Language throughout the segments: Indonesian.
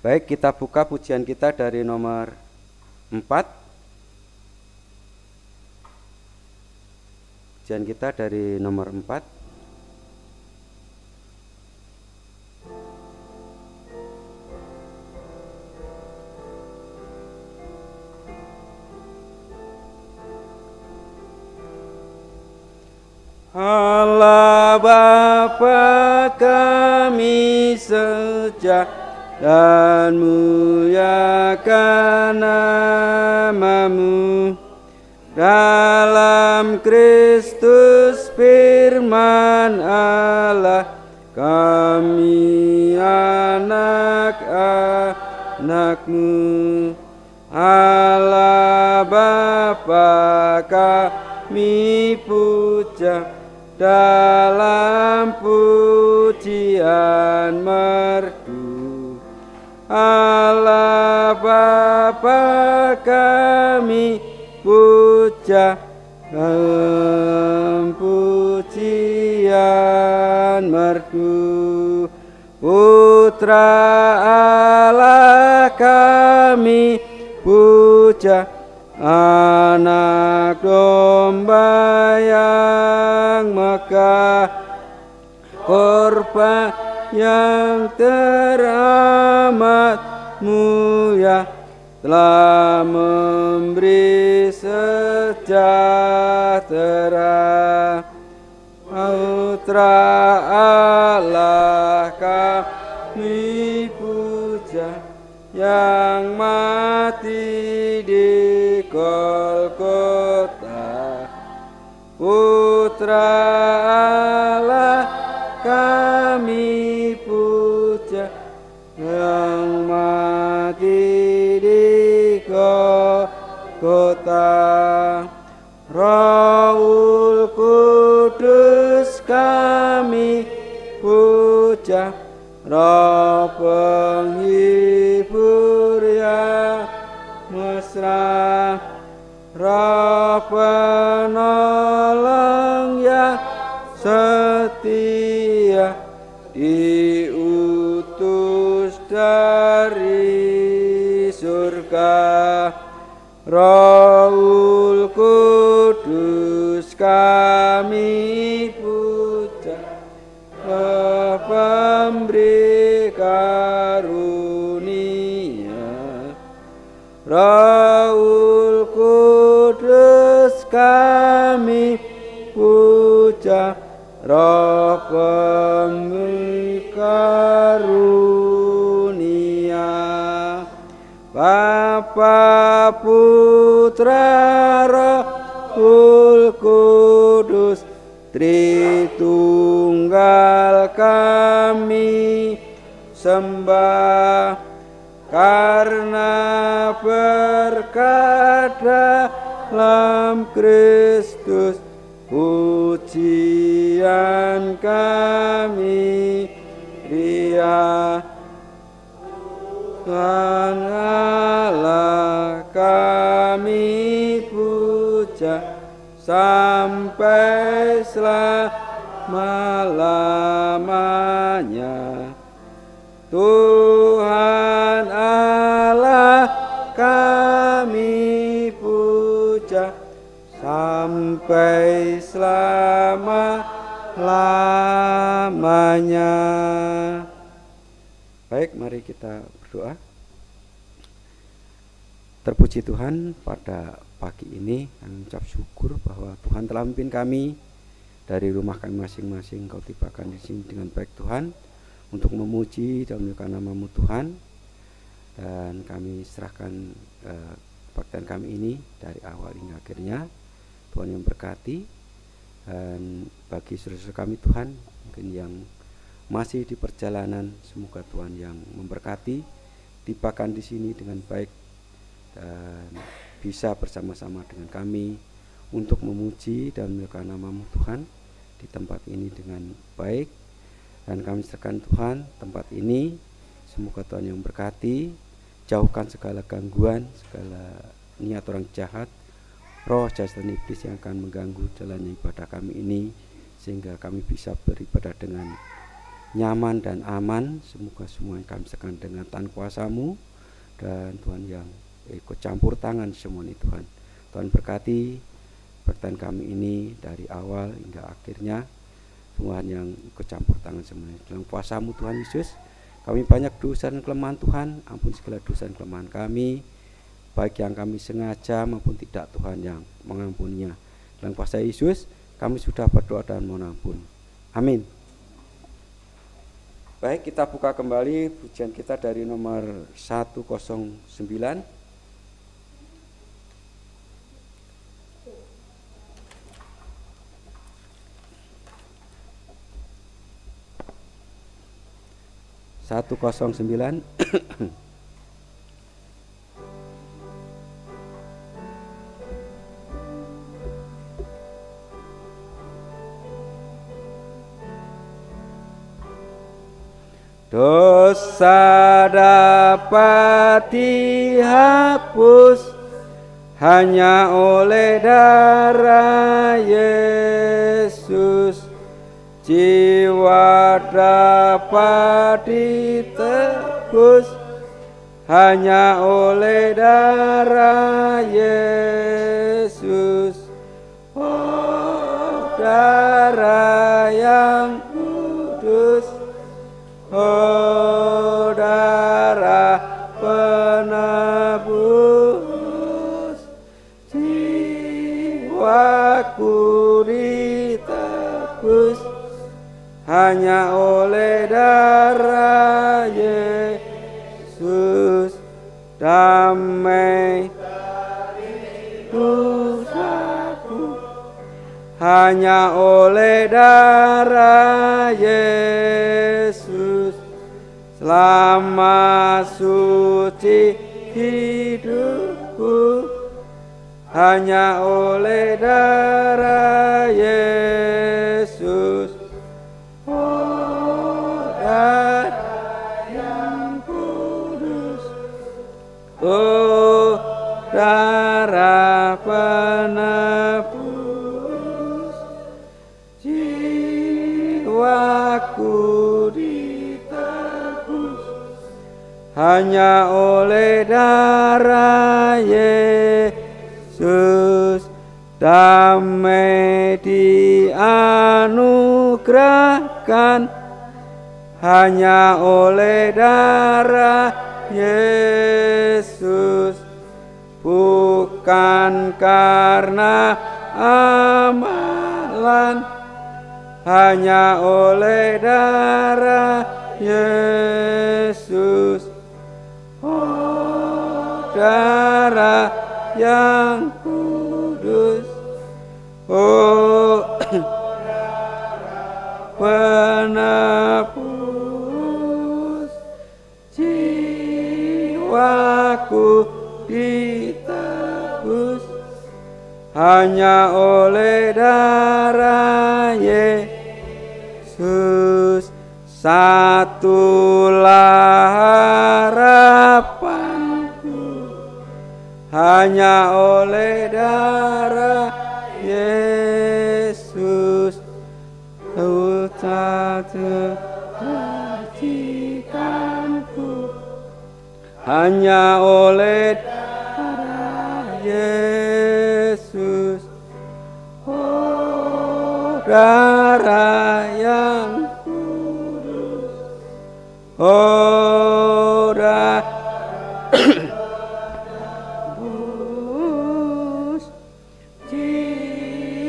Baik, kita buka pujian kita dari nomor 4. Pujian kita dari nomor 4. Allah Bapa kami sejahtera dan muliakan nama-Mu dalam Kristus firman Allah, kami anak-anak-Mu. Allah Bapa kami puja dalam pujian merdu. Allah Bapa kami puja dalam pujian merdu. Putra Allah kami puja, anak domba yang megah, korban yang teramat mulia, telah memberi sejahtera. Putra Allah kami puja, yang mati di Golgota. Putra Allah kami puja, yang mati di Golgota. Rohul Kudus kami puja, Roh penghibur yang mesra, Roh penolong yang setia, diutus dari surga. Rohul Kudus kami puja, pemberi karunia. Rohul Kudus kami puja, Roh pemberi karunia. Bapa, Putra, Rohul Kudus, Tritunggal kami sembah, karena berkat dalam Kristus, pujian kami ria. Tuhan Allah kami puja sampai selama-lamanya. Tuhan Allah kami puja sampai selama-lamanya. Baik, mari kita berdoa. Terpuji Tuhan, pada pagi ini kami ucap syukur bahwa Tuhan telah memimpin kami dari rumah kami masing-masing. Kau tibakan di sini dengan baik Tuhan, untuk memuji dan memuliakan nama-Mu Tuhan. Dan kami serahkan kebaktian kami ini dari awal hingga akhirnya. Tuhan yang berkati. Dan bagi saudara-saudara kami Tuhan, mungkin yang masih di perjalanan, semoga Tuhan yang memberkati, tibakan di sini dengan baik dan bisa bersama-sama dengan kami untuk memuji dan memuliakan nama-Mu Tuhan di tempat ini dengan baik. Dan kami serahkan Tuhan tempat ini, semoga Tuhan yang berkati, jauhkan segala gangguan, segala niat orang jahat, roh jahat dan iblis yang akan mengganggu jalannya ibadah kami ini, sehingga kami bisa beribadah dengan nyaman dan aman. Semoga semua yang kami serahkan dengan tangan kuasa-Mu, dan Tuhan yang ikut campur tangan semua ini Tuhan. Tuhan berkati pertanyaan kami ini dari awal hingga akhirnya. Tuhan yang ikut campur tangan semuanya. Dalam kuasa-Mu Tuhan Yesus, kami banyak dosa dan kelemahan Tuhan. Ampun segala dosa dan kelemahan kami, baik yang kami sengaja maupun tidak, Tuhan yang mengampuninya. Dalam kuasa Yesus kami sudah berdoa dan mohon ampun. Amin. Baik, kita buka kembali pujian kita dari nomor 109. Dosa dapat dihapus hanya oleh darah Yesus. Jiwa dapat ditebus hanya oleh darah Yesus. Oh, darah yang kudus, oh, darah penebus, jiwaku ditebus hanya oleh darah Yesus. Damai dosaku hanya oleh darah Yesus. Selamat suci hidupku hanya oleh darah Yesus. Oh, darah yang kudus, oh, darah penebus, jiwaku ditebus hanya oleh darah Yesus. Damai dianugerahkan hanya oleh darah Yesus, bukan karena amalan, hanya oleh darah Yesus. Oh, darah yang kudus, oh, penebus, jiwaku ditebus hanya oleh darah Yesus. Satulah harapanku hanya oleh darah Yesus. Satu majikanku hanya oleh darah Yesus. Oh, darah yang kudus, oh, darah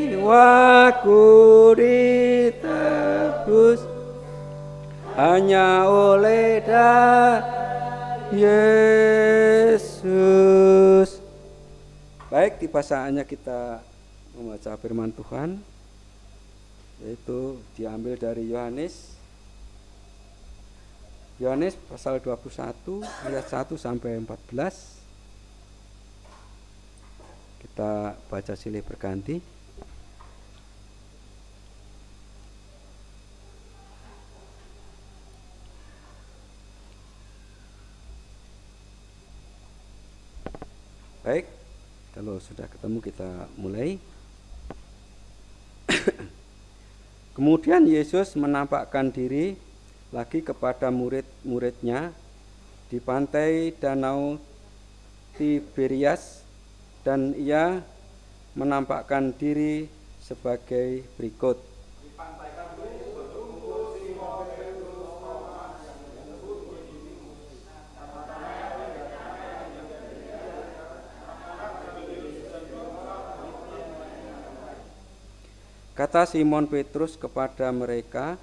jiwaku ditebus hanya oleh darah Yesus. Baik, tiba saatnya kita membaca firman Tuhan, yaitu diambil dari Yohanes pasal 21 ayat 1 sampai 14. Kita baca silih berganti. Baik, kalau sudah ketemu kita mulai. Kemudian Yesus menampakkan diri lagi kepada murid-muridnya di pantai Danau Tiberias, dan ia menampakkan diri sebagai berikut. Kata Simon Petrus kepada mereka,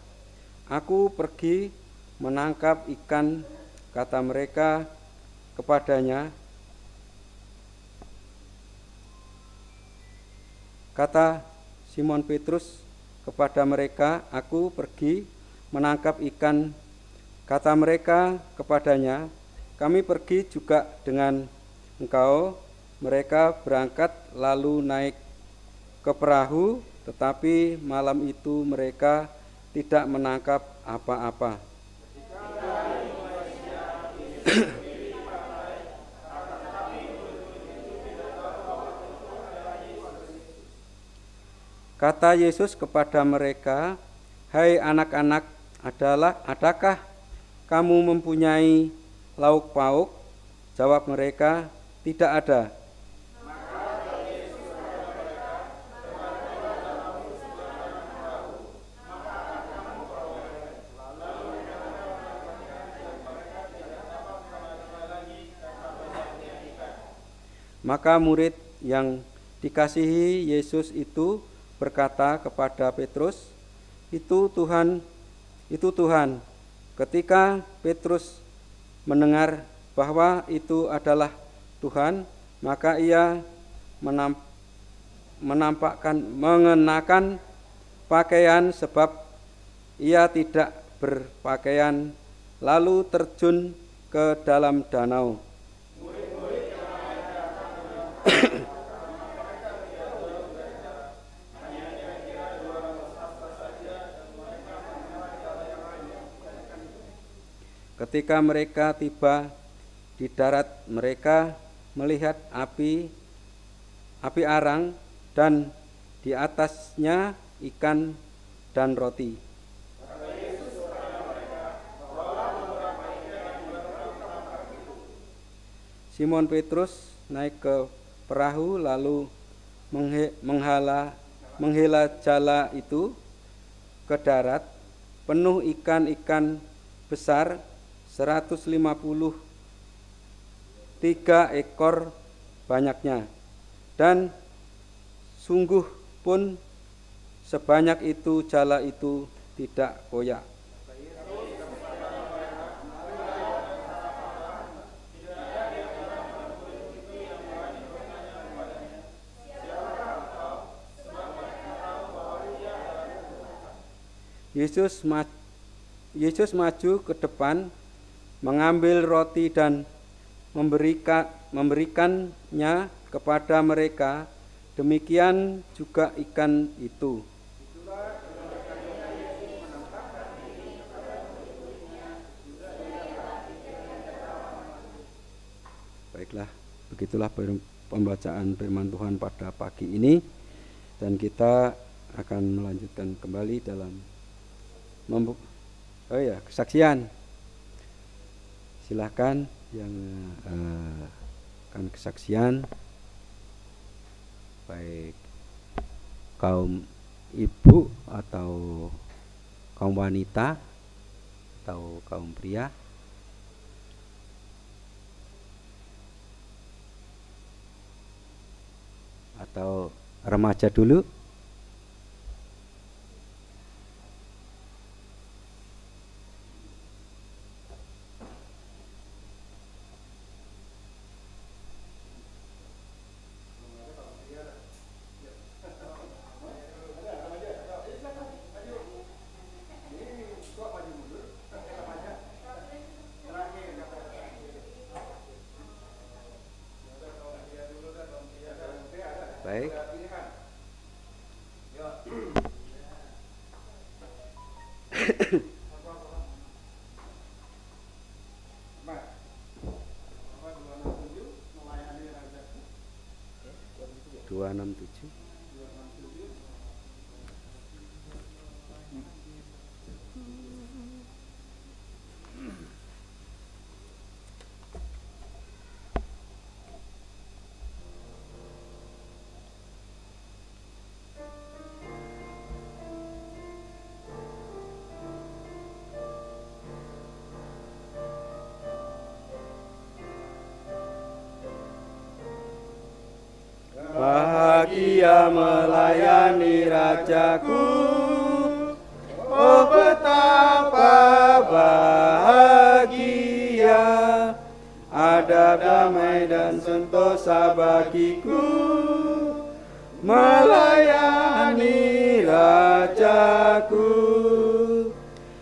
"Aku pergi menangkap ikan." Kata mereka kepadanya, kata Simon Petrus kepada mereka, "Aku pergi menangkap ikan." Kata mereka kepadanya, "Kami pergi juga dengan engkau." Mereka berangkat lalu naik ke perahu, tetapi malam itu mereka tidak menangkap apa-apa. Kata Yesus kepada mereka, "Hai anak-anak, adakah kamu mempunyai lauk pauk?" Jawab mereka, "Tidak ada." Maka murid yang dikasihi Yesus itu berkata kepada Petrus, "Itu Tuhan, itu Tuhan." Ketika Petrus mendengar bahwa itu adalah Tuhan, maka ia mengenakan pakaian, sebab ia tidak berpakaian, lalu terjun ke dalam danau. Ketika mereka tiba di darat, mereka melihat api arang dan di atasnya ikan dan roti. Simon Petrus naik ke perahu lalu menghela jala itu ke darat, penuh ikan-ikan besar, 153 ekor banyaknya, dan sungguh pun sebanyak itu jala itu tidak koyak. Yesus maju ke depan, mengambil roti dan memberikannya kepada mereka. Demikian juga ikan itu. Baiklah, begitulah pembacaan firman Tuhan pada pagi ini, dan kita akan melanjutkan kembali dalam kesaksian. Silakan yang akan kesaksian, baik kaum ibu atau kaum wanita atau kaum pria. Atau remaja dulu. Baik. Dua enam tujuh. bahagia melayani Rajaku. Oh betapa bahagia, ada damai dan sentosa bagiku, melayani Rajaku,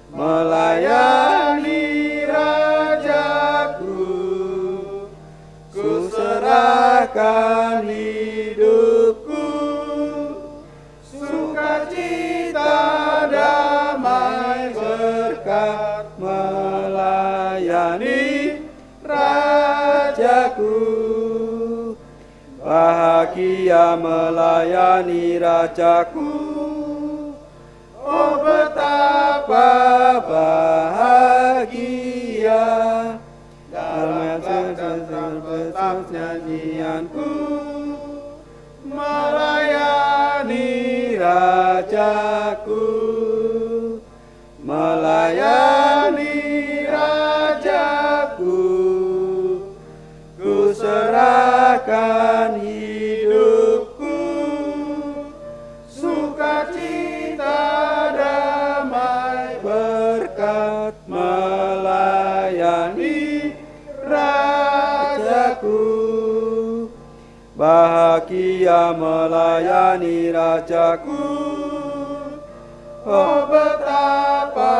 melayani Rajaku. Ku serahkan hidupku, sukacita damai berkat melayani Rajaku. Bahagia melayani Rajaku. Oh betapa bahagia, dalam tetap nyanyianku, melayani Rajaku, melayani Rajaku. Ku serahkan hidupku, sukacita damai berkat melayani Rajaku. Bahagia melayani Rajaku. Oh betapa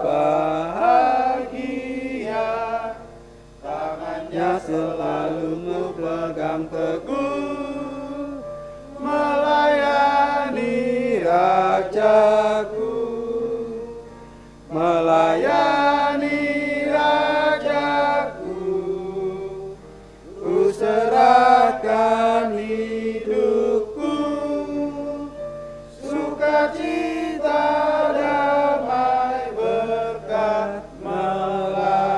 bahagia, tangannya selalu memegang teguh, melayani Rajaku, melayani Rajaku. Ku serahkan hidupku, sukacita damai berkat melayani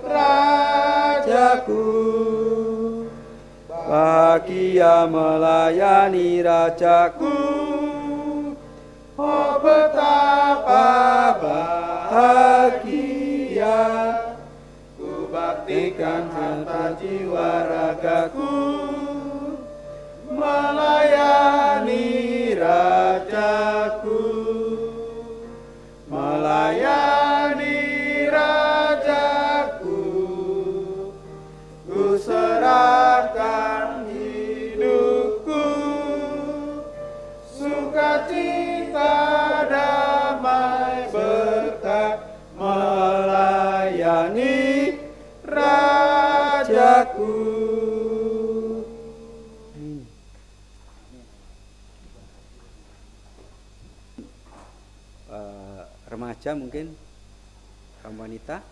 Rajaku. Bahagia melayani Rajaku. Oh betapa bahagia, ku baktikan harta jiwa ragaku, melayani Rajaku, melayani Rajaku. Ku serahkan hidupku, sukacita damai berkat melayani Rajaku. Remaja mungkin, kaum wanita.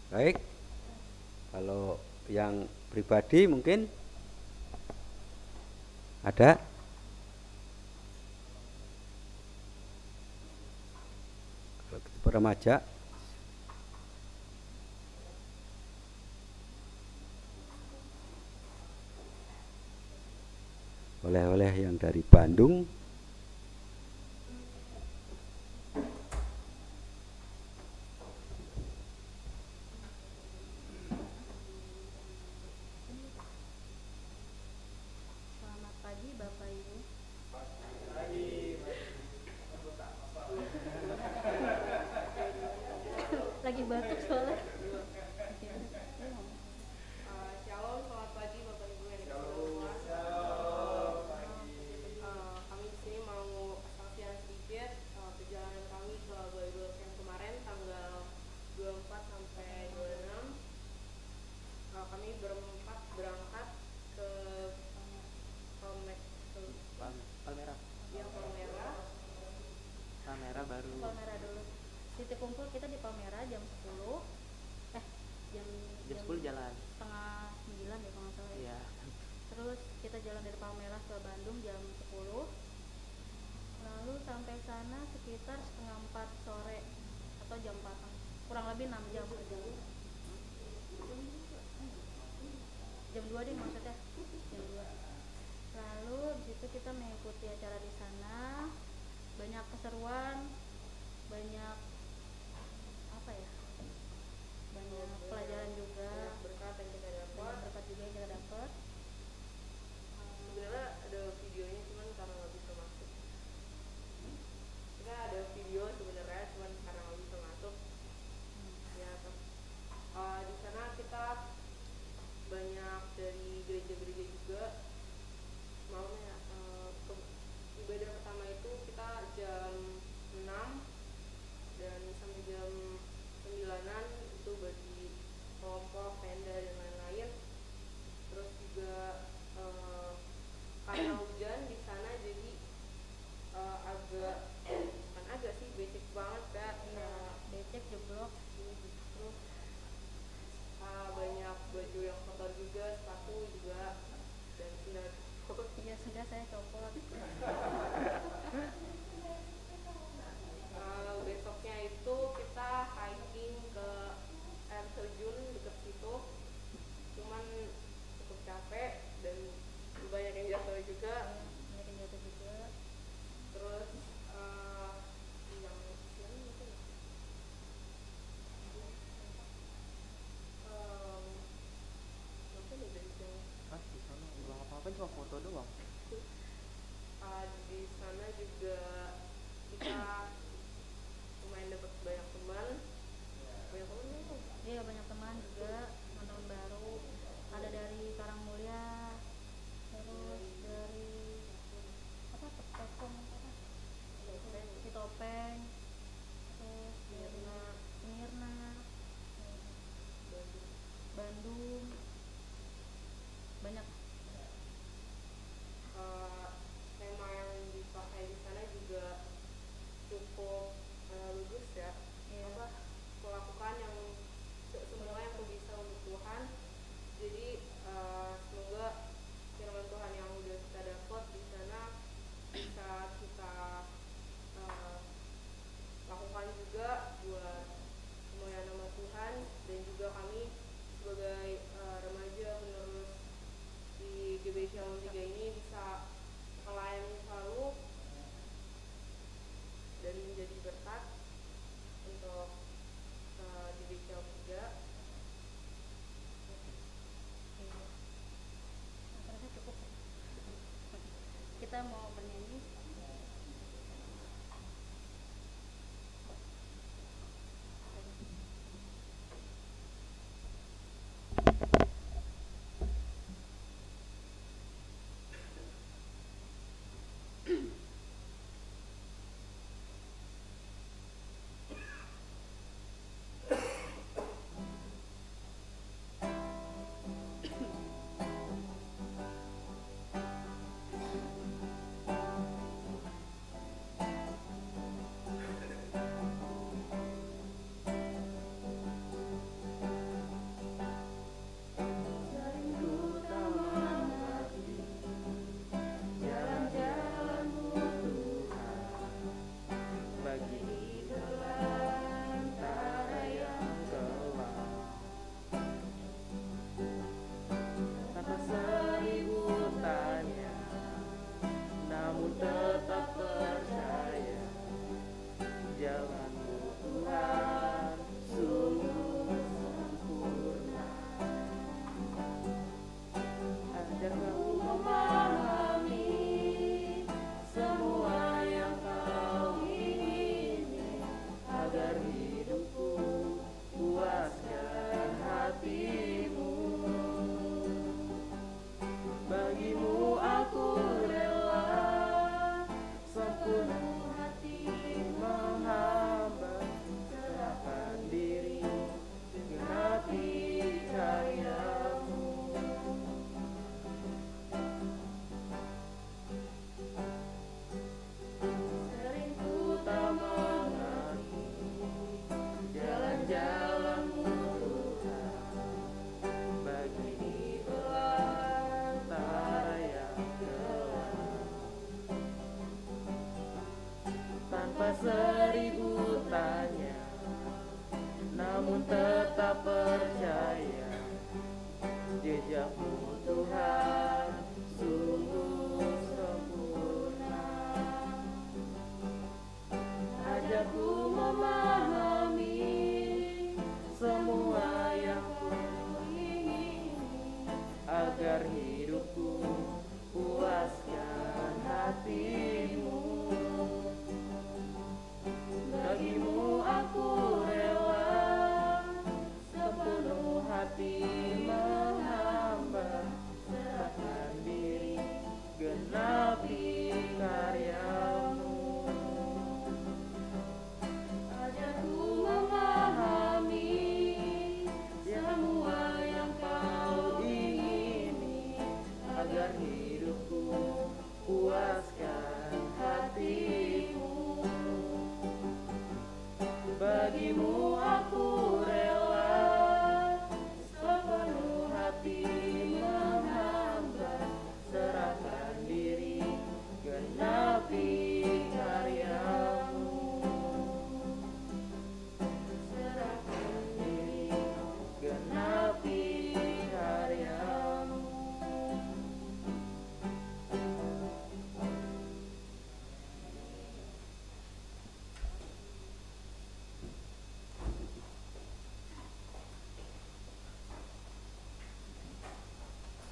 Baik, kalau yang pribadi mungkin ada. Kalau kita remaja, oleh-oleh yang dari Bandung. Selamat pagi Bapak Ibu. Lagi batuk soalnya. Shalom, selamat pagi Bapak Ibu yang dikasih Tuhan. Kami di sini mau kesaksian sedikit perjalanan kami ke Bible Camp kemarin tanggal 24 sampai 26. Kami berempat berangkat ke Palmerah. Iya, Palmerah. Palmerah baru. Palmerah dulu. Titik kumpul kita di Palmerah jam 10. Jam 10 jalan. Setengah 9 ya kalau nggak salah. Iya. Terus kita jalan dari Palmerah ke Bandung jam 10. Lalu sampai sana sekitar setengah 4 sore atau jam 4. Kurang lebih 6 jam perjalanan. Jam 2 deh maksudnya. Jam 2. Lalu di situ kita mengikuti acara di sana. Banyak keseruan, banyak apa ya? Banyak pelajaran juga, Banyak berkat yang kita banyak dapat. berkat juga yang kita dapat. Sebenarnya ada videonya cuman karena nggak bisa masuk. Kita ada video sebenarnya cuman karena nggak bisa masuk. Ya, di sana kita banyak dari gereja-gereja juga. Malamnya ibadah pertama itu kita jam 6 dan sampai jam 9-an itu bagi kelompok, tenda dan lain-lain. Terus juga karena hujan di sana jadi agak bukan agak sih becek banget Kak. Becek jeblok. Terus banyak baju yang kotor juga, sepatu juga, dan sendal. Iya sudah saya copot. Besoknya itu kita hiking ke air terjun dekat situ, cuman cukup capek dan banyak yang jatuh juga. Banyak yang jatuh juga. Terus yang siang itu mungkin dari siang. Di sana belum apa-apa, cuma foto doang. Di sana juga kita lumayan dapat banyak teman. Iya banyak teman juga, teman baru. Ada dari Karangmulia, terus dari apa Topeng apa? Topeng, terus dari Mirna, Bandung, banyak. Tema yang dipakai di sana juga cukup bagus ya. Iya. Melakukan yang semua yang bisa untuk Tuhan. Jadi semoga firman Tuhan yang udah kita dapat di sana bisa kita lakukan juga buat kemuliaan nama Tuhan, dan juga kami sebagai remaja penerus di GBI Shalom 3 ini bisa melayani selalu dan menjadi berkat untuk GBI Shalom 3. Rasanya cukup. Kita mau bernyanyi. dirimu aku rela sepenuh hati menghamba, serahkan diri genapi karyamu, serahkan diri genapi karyamu.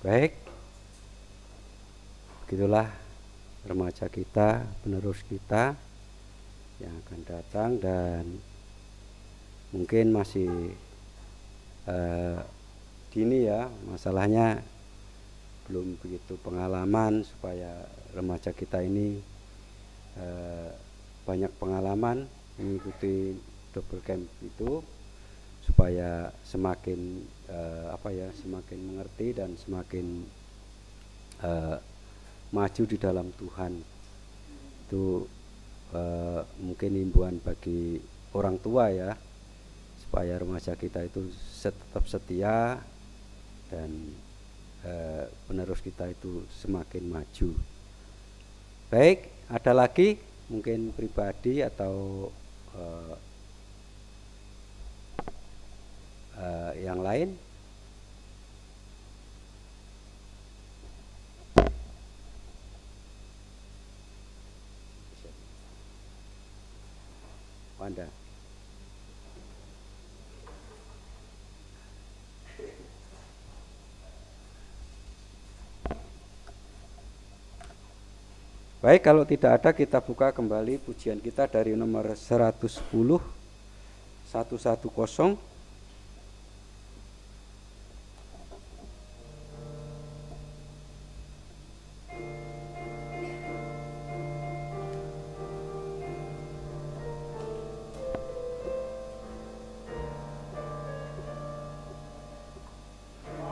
Baik, begitulah remaja kita, penerus kita yang akan datang, dan mungkin masih dini ya, masalahnya belum begitu pengalaman, supaya remaja kita ini banyak pengalaman mengikuti double camp itu, supaya semakin semakin mengerti dan semakin maju di dalam Tuhan. Itu mungkin himbauan bagi orang tua ya, supaya remaja kita itu tetap setia dan penerus kita itu semakin maju. Baik, ada lagi mungkin pribadi atau yang lain? Wanda. Baik, kalau tidak ada kita buka kembali pujian kita dari nomor 110 110.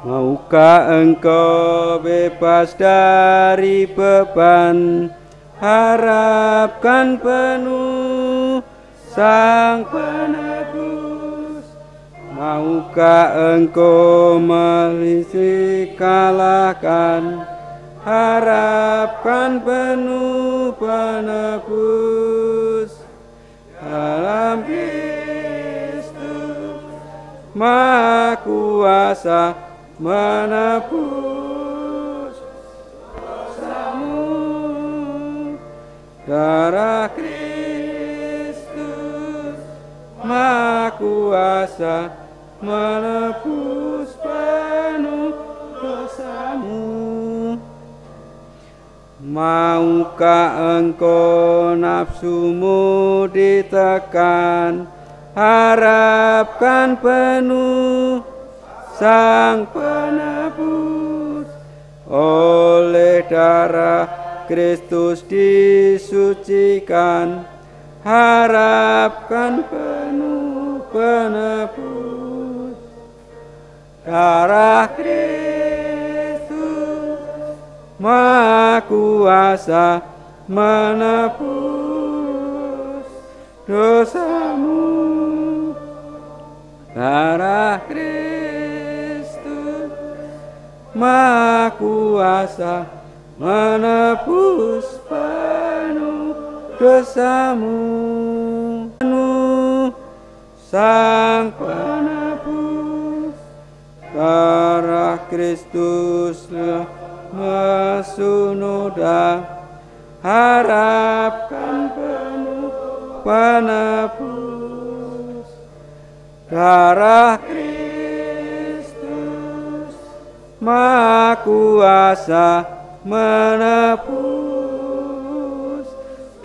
Maukah engkau bebas dari beban, harapkan penuh Sang Penebus. Maukah engkau melisi kalahkan, harapkan penuh Penebus. Dalam Kristus Maha Kuasa menebus dosamu. Darah Kristus Maha Kuasa menebus penuh dosamu. Maukah engkau nafsumu ditekan, harapkan penuh Sang Penebus. Oleh darah Kristus disucikan, harapkan penuh penebus. Darah Kristus Maha Kuasa menebus dosamu. Darah Kristus Maha Kuasa menebus penuh dosamu. Penuh Sang Penebus. Darah Kristus mesunoda, harapkan penuh penebus. Darah Kristus Maha Kuasa menebus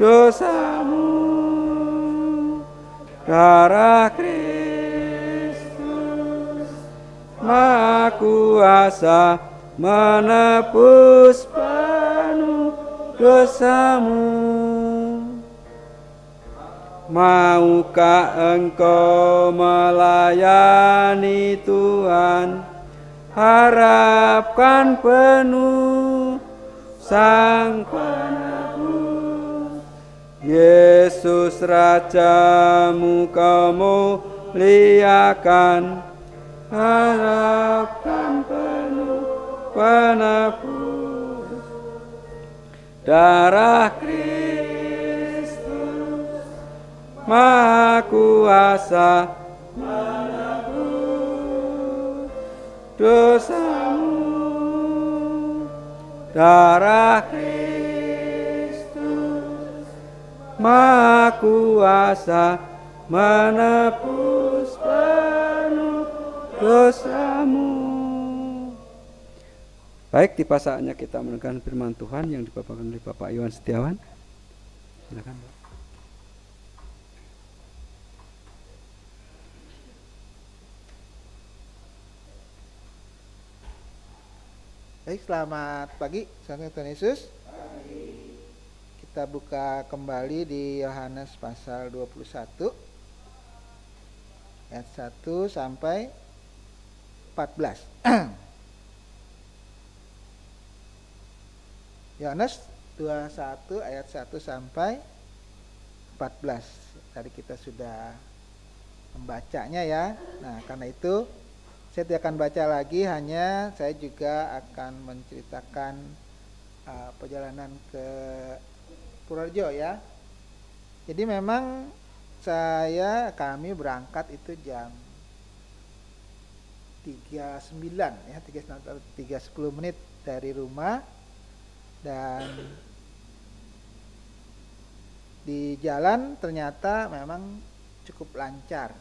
dosamu. Darah Kristus Maha Kuasa menebus penuh dosamu. Maukah engkau melayani Tuhan, harapkan penuh Sang Penebus. Yesus Rajamu kau muliakan, harapkan penuh penebus, darah Kristus Maha Kuasa menebus dosamu, darah Kristus Maha Kuasa menebus penuh dosamu. Baik, tiba saatnya kita mendengarkan firman Tuhan yang dibawakan oleh Bapak Iwan Setiawan. Silakan, Pak. Baik, selamat pagi, salam Tuhan Yesus. Kita buka kembali di Yohanes pasal 21 ayat 1 sampai 14. Yohanes 21 ayat 1 sampai 14. Tadi kita sudah membacanya ya. Nah, karena itu saya tidak akan baca lagi, hanya saya juga akan menceritakan perjalanan ke Purworejo ya. Jadi memang kami berangkat itu jam 3.09 ya, 3.10 menit dari rumah, dan di jalan ternyata memang cukup lancar,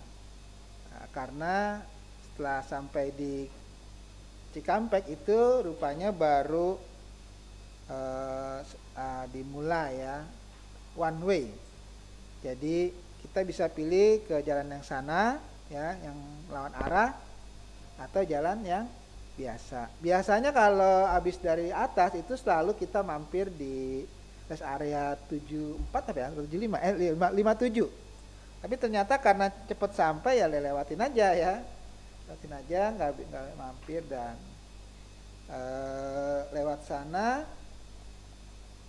karena setelah sampai di Cikampek itu rupanya baru dimulai ya one way. Jadi kita bisa pilih ke jalan yang sana ya, yang lawan arah, atau jalan yang biasa. Biasanya kalau habis dari atas itu selalu kita mampir di rest area 74 apa ya, 57. Tapi ternyata karena cepat sampai ya lewatin aja ya. Lewatin aja, nggak mampir, dan lewat sana.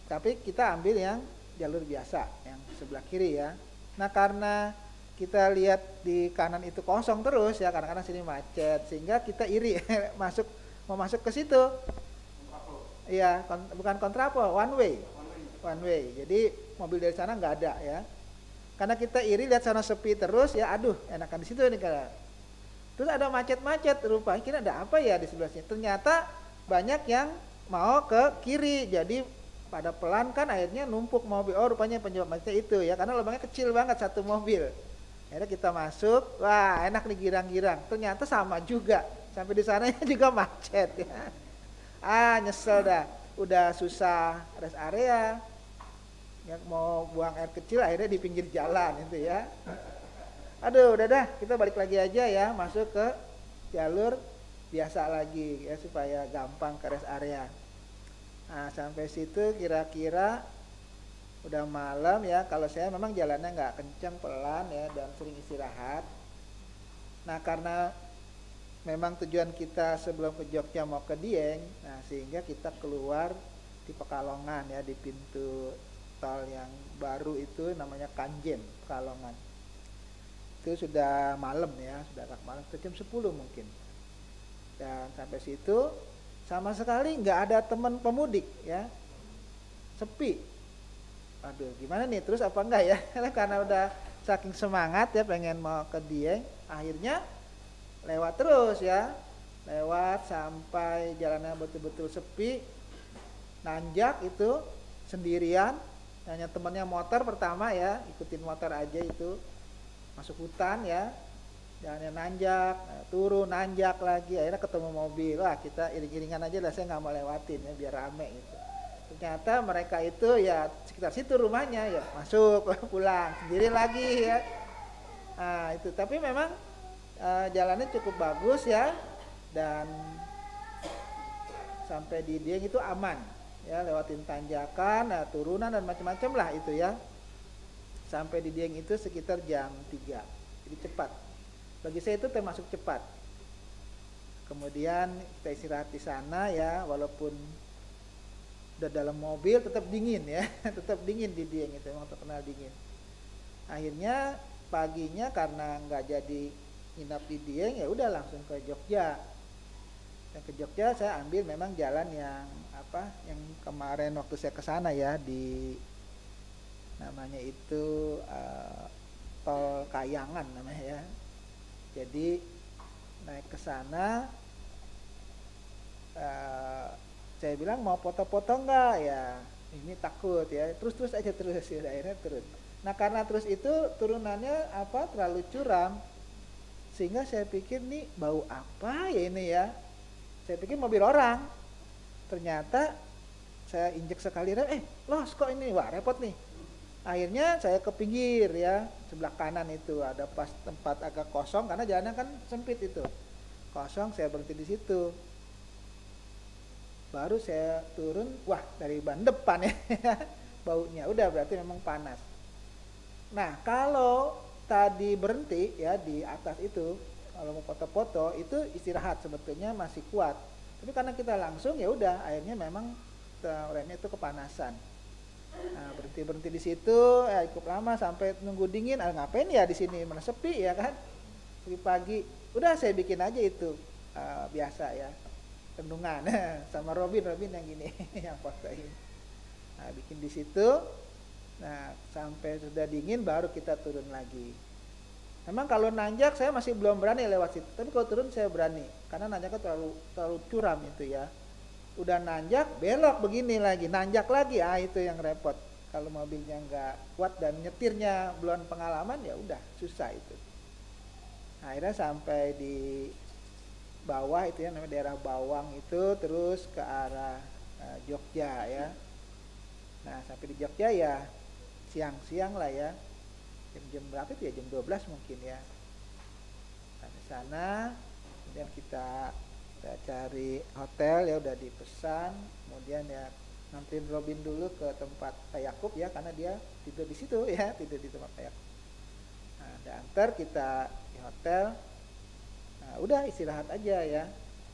Tapi kita ambil yang jalur biasa, yang sebelah kiri ya. Nah, karena kita lihat di kanan itu kosong terus ya, kadang-kadang sini macet, sehingga kita iri mau masuk ke situ. Iya, bukan kontraflow, one way. Jadi mobil dari sana nggak ada ya. Karena kita iri lihat sana sepi terus ya, aduh enakan di situ nih kan. Terus ada macet-macet, rupanya kira ada apa ya di sebelah sini. Ternyata banyak yang mau ke kiri, jadi pada pelan kan akhirnya numpuk mobil. Oh, rupanya penyebab macetnya itu ya, karena lubangnya kecil banget satu mobil. Akhirnya kita masuk, wah enak nih girang-girang. Ternyata sama juga, sampai di sana juga macet ya. Nyesel dah, udah susah rest area, yang mau buang air kecil akhirnya di pinggir jalan itu ya. Aduh, udah dah, kita balik lagi aja ya, masuk ke jalur biasa lagi ya, supaya gampang ke rest area. Nah, sampai situ kira-kira udah malam ya. Kalau saya memang jalannya nggak kenceng, pelan ya, dan sering istirahat. Nah, karena memang tujuan kita sebelum ke Jogja mau ke Dieng, nah sehingga kita keluar di Pekalongan ya, di pintu tol yang baru itu namanya Kanjen, Pekalongan. Itu sudah malam ya, sudah agak malam, jam 10 mungkin. Dan sampai situ sama sekali nggak ada teman pemudik ya, sepi. Aduh, gimana nih, terus apa enggak ya? Karena udah saking semangat ya pengen mau ke Dieng, akhirnya lewat terus ya, lewat sampai jalannya betul-betul sepi, nanjak itu sendirian, hanya temannya motor pertama ya, ikutin motor aja itu, masuk hutan ya, jalannya nanjak, turun nanjak lagi, akhirnya ketemu mobil. Wah, kita iring-iringan aja lah, saya nggak mau lewatin ya biar rame gitu. Ternyata mereka itu ya sekitar situ rumahnya ya, masuk pulang sendiri lagi ya. Nah itu, tapi memang jalannya cukup bagus ya, dan sampai di Dieng itu aman ya, lewatin tanjakan, turunan dan macam-macam lah itu ya. Sampai di Dieng itu sekitar jam 3, jadi cepat. Bagi saya itu termasuk cepat. Kemudian kita istirahat di sana ya, walaupun udah dalam mobil tetap dingin ya tetap dingin di Dieng itu, memang terkenal dingin. Akhirnya paginya karena nggak jadi nginap di Dieng, ya udah langsung ke Jogja. Dan ke Jogja saya ambil memang jalan yang apa, yang kemarin waktu saya ke sana ya, di namanya itu tol Kayangan namanya ya. Jadi naik ke sana, saya bilang mau foto-foto enggak ya, ini takut ya, terus aja terus ya, akhirnya terus. Nah karena terus itu turunannya apa terlalu curam, sehingga saya pikir nih bau apa ya ini ya, saya pikir mobil orang, ternyata saya injek sekali, los kok ini, wah repot nih. Akhirnya saya ke pinggir ya, sebelah kanan itu ada pas tempat agak kosong karena jalannya kan sempit itu, kosong, saya berhenti di situ. Baru saya turun, wah dari ban depan ya baunya, udah berarti memang panas. Nah kalau tadi berhenti ya di atas itu, kalau mau foto-foto itu istirahat sebetulnya masih kuat, tapi karena kita langsung ya udah, akhirnya memang remnya itu kepanasan. Nah berhenti di situ ya cukup lama sampai nunggu dingin. Ngapain ya di sini, mana sepi ya kan, pagi-pagi. Udah saya bikin aja itu biasa ya, renungan sama Robin yang gini yang fotoin. Nah, bikin di situ. Nah, sampai sudah dingin baru kita turun lagi. Memang kalau nanjak saya masih belum berani lewat situ, tapi kalau turun saya berani karena nanjaknya terlalu curam itu ya. Udah nanjak belok begini lagi, nanjak lagi, itu yang repot. Kalau mobilnya nggak kuat dan nyetirnya belum pengalaman ya udah susah itu. Nah, akhirnya sampai di bawah itu ya, namanya daerah Bawang itu, terus ke arah Jogja ya. Nah sampai di Jogja ya siang-siang lah ya, jam berapa itu ya, jam 12 mungkin ya. Nah di sana kemudian kita cari hotel ya, udah dipesan, kemudian ya nganterin Robin dulu ke tempat Pak Yakub ya, karena dia tidur di situ ya, tidur di tempat Pak Yakub. Nah diantar kita di hotel. Nah, udah istirahat aja ya,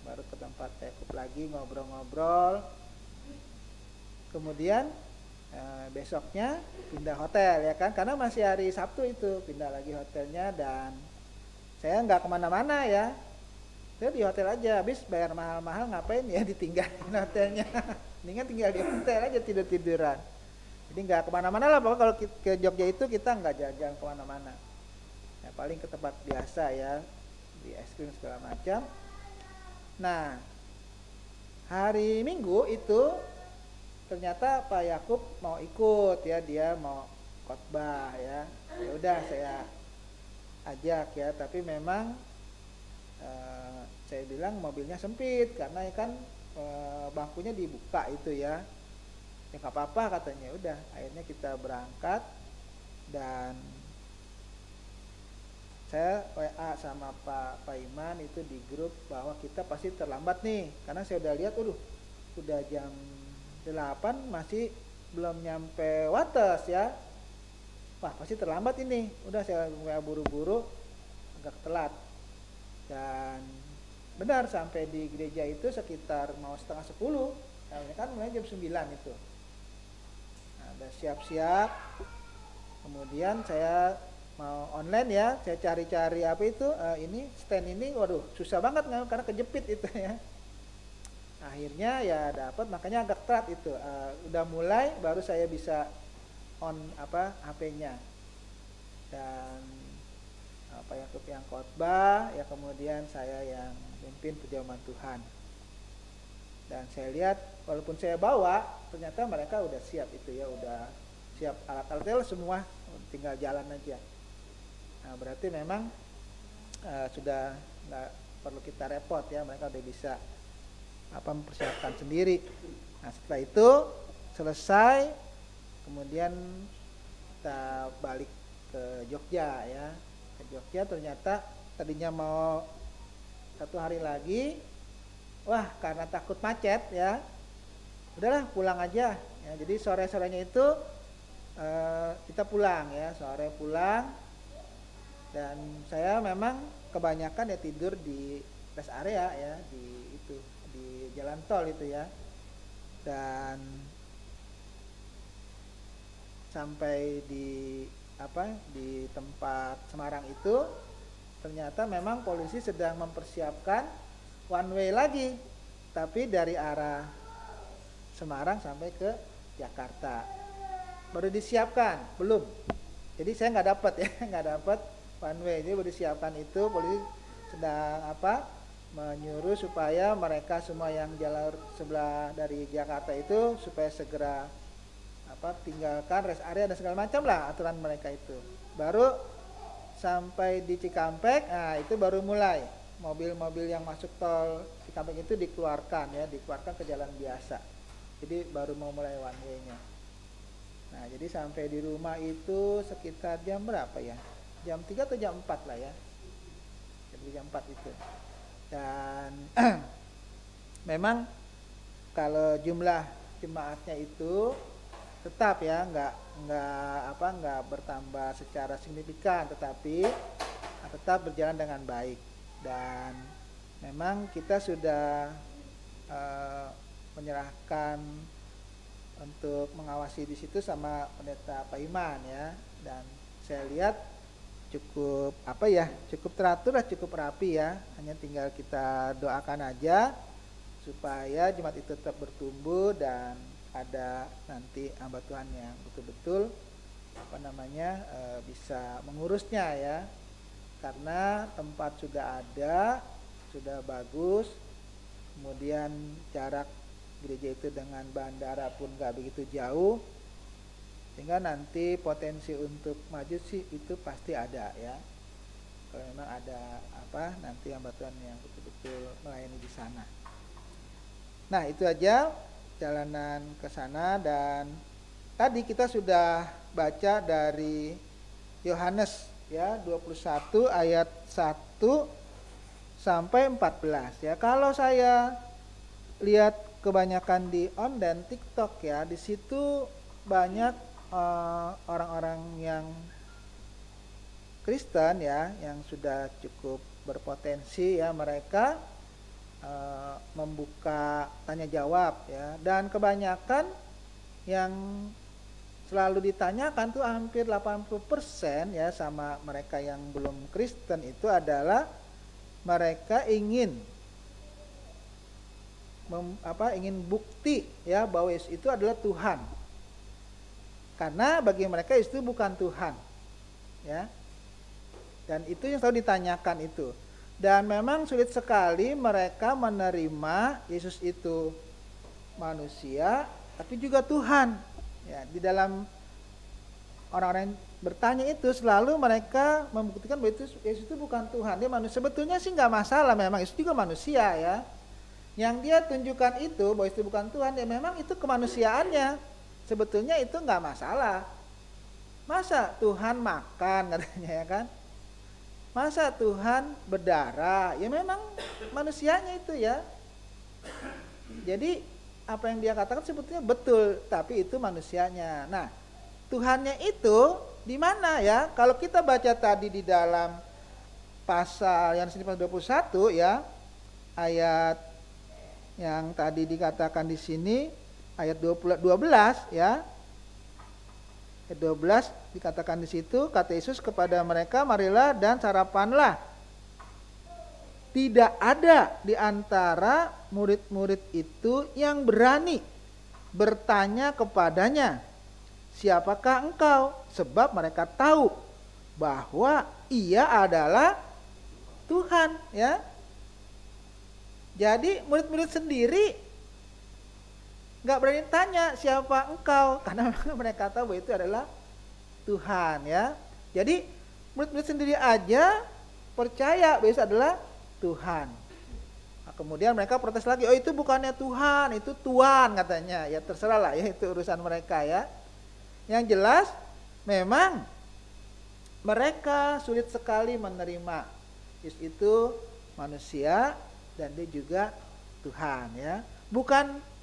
baru ke tempat Pak Yakub lagi ngobrol-ngobrol. Kemudian besoknya pindah hotel ya kan, karena masih hari Sabtu itu, pindah lagi hotelnya. Dan saya nggak kemana-mana ya, saya di hotel aja. Habis bayar mahal-mahal ngapain ya ditinggalin hotelnya, mendingan tinggal di hotel aja, tidur-tiduran. Jadi nggak kemana-mana lah, pokoknya kalau ke Jogja itu kita nggak jalan-jalan kemana-mana ya, paling ke tempat biasa ya, di es krim segala macam. Nah hari Minggu itu ternyata Pak Yakub mau ikut ya, dia mau khotbah ya. Ya udah saya ajak ya, tapi memang saya bilang mobilnya sempit karena kan bangkunya dibuka itu ya. Ya nggak apa-apa katanya. Udah akhirnya kita berangkat dan saya WA sama Pak Iman itu di grup bahwa kita pasti terlambat nih, karena saya udah lihat udah jam 8 masih belum nyampe Wates ya. Wah pasti terlambat ini. Udah saya WA buru-buru, agak telat. Dan benar sampai di gereja itu sekitar mau setengah 10. Nah, kan mulai jam 9 itu. Nah, udah siap-siap. Kemudian saya mau online ya, saya cari-cari apa itu ini stand ini, waduh susah banget karena kejepit itu ya. Akhirnya ya dapat, makanya agak telat itu. Udah mulai baru saya bisa on HP-nya. Dan Pak Yakub yang khotbah ya, kemudian saya yang pimpin perjamuan Tuhan. Dan saya lihat walaupun saya bawa, ternyata mereka udah siap itu ya, udah siap alat-alatnya semua, tinggal jalan aja. Nah berarti memang sudah nggak perlu kita repot ya, mereka udah bisa mempersiapkan sendiri. Nah setelah itu selesai, kemudian kita balik ke Jogja ya. Ke Jogja ternyata tadinya mau 1 hari lagi, wah karena takut macet ya, udahlah pulang aja ya. Jadi sore-sorenya itu kita pulang ya, sore pulang. Dan saya memang kebanyakan ya tidur di rest area ya, di jalan tol itu ya. Dan sampai di di tempat Semarang itu, ternyata memang polisi sedang mempersiapkan one way lagi, tapi dari arah Semarang sampai ke Jakarta. Baru disiapkan, belum. Jadi saya nggak dapat ya, nggak dapat one way. Jadi baru disiapkan itu, polisi sedang menyuruh supaya mereka semua yang jalur sebelah dari Jakarta itu supaya segera tinggalkan rest area dan segala macam lah aturan mereka itu. Baru sampai di Cikampek, nah itu baru mulai mobil-mobil yang masuk tol Cikampek itu dikeluarkan ke jalan biasa. Jadi baru mau mulai one way-nya. Nah, jadi sampai di rumah itu sekitar jam berapa ya? Jam 3 atau jam 4 lah ya. Jadi jam 4 itu. Dan memang kalau jumlah jemaatnya itu tetap ya nggak bertambah secara signifikan, tetapi tetap berjalan dengan baik. Dan memang kita sudah menyerahkan untuk mengawasi di situ sama pendeta Pak Iman ya, dan saya lihat cukup cukup teratur lah, cukup rapi ya. Hanya tinggal kita doakan aja supaya jemaat itu tetap bertumbuh dan ada nanti hamba Tuhan yang betul-betul bisa mengurusnya ya, karena tempat sudah ada, sudah bagus, kemudian jarak gereja itu dengan bandara pun nggak begitu jauh, sehingga nanti potensi untuk maju sih itu pasti ada ya, kalau memang ada nanti hamba Tuhan yang betul-betul melayani di sana. Nah, itu aja jalanan ke sana. Dan tadi kita sudah baca dari Yohanes ya 21 ayat 1 sampai 14 ya. Kalau saya lihat kebanyakan di online TikTok ya, di situ banyak orang-orang yang Kristen ya, yang sudah cukup berpotensi ya, mereka membuka tanya jawab ya, dan kebanyakan yang selalu ditanyakan tuh hampir 80% ya sama mereka yang belum Kristen itu adalah mereka ingin ingin bukti ya bahwa Yesus itu adalah Tuhan, karena bagi mereka Yesus itu bukan Tuhan ya, dan itu yang selalu ditanyakan itu. Dan memang sulit sekali mereka menerima Yesus itu manusia tapi juga Tuhan ya. Di dalam orang-orang yang bertanya itu selalu mereka membuktikan bahwa Yesus itu bukan Tuhan, dia manusia. Sebetulnya sih nggak masalah, memang Yesus juga manusia ya. Yang dia tunjukkan itu bahwa Yesus itu bukan Tuhan, ya memang itu kemanusiaannya, sebetulnya itu nggak masalah. Masa Tuhan makan katanya ya kan? Masa Tuhan berdarah? Ya memang manusianya itu ya. Jadi apa yang dia katakan sebetulnya betul, tapi itu manusianya. Nah, Tuhannya itu di mana ya? Kalau kita baca tadi di dalam pasal yang 21 ya, ayat yang tadi dikatakan di sini ayat 12 ya. Ayat 12 dikatakan di situ, kata Yesus kepada mereka, marilah dan sarapanlah. Tidak ada di antara murid-murid itu yang berani bertanya kepadanya, siapakah engkau? Sebab mereka tahu bahwa ia adalah Tuhan ya. Jadi murid-murid sendiri nggak berani tanya siapa engkau, karena mereka tahu bahwa itu adalah Tuhan ya. Jadi murid-murid sendiri aja percaya bahwa itu adalah Tuhan. Nah, kemudian mereka protes lagi, oh itu bukannya Tuhan, itu Tuhan katanya. Ya terserah lah ya, itu urusan mereka ya. Yang jelas memang mereka sulit sekali menerima Yesus itu manusia dan dia juga Tuhan ya. Bukan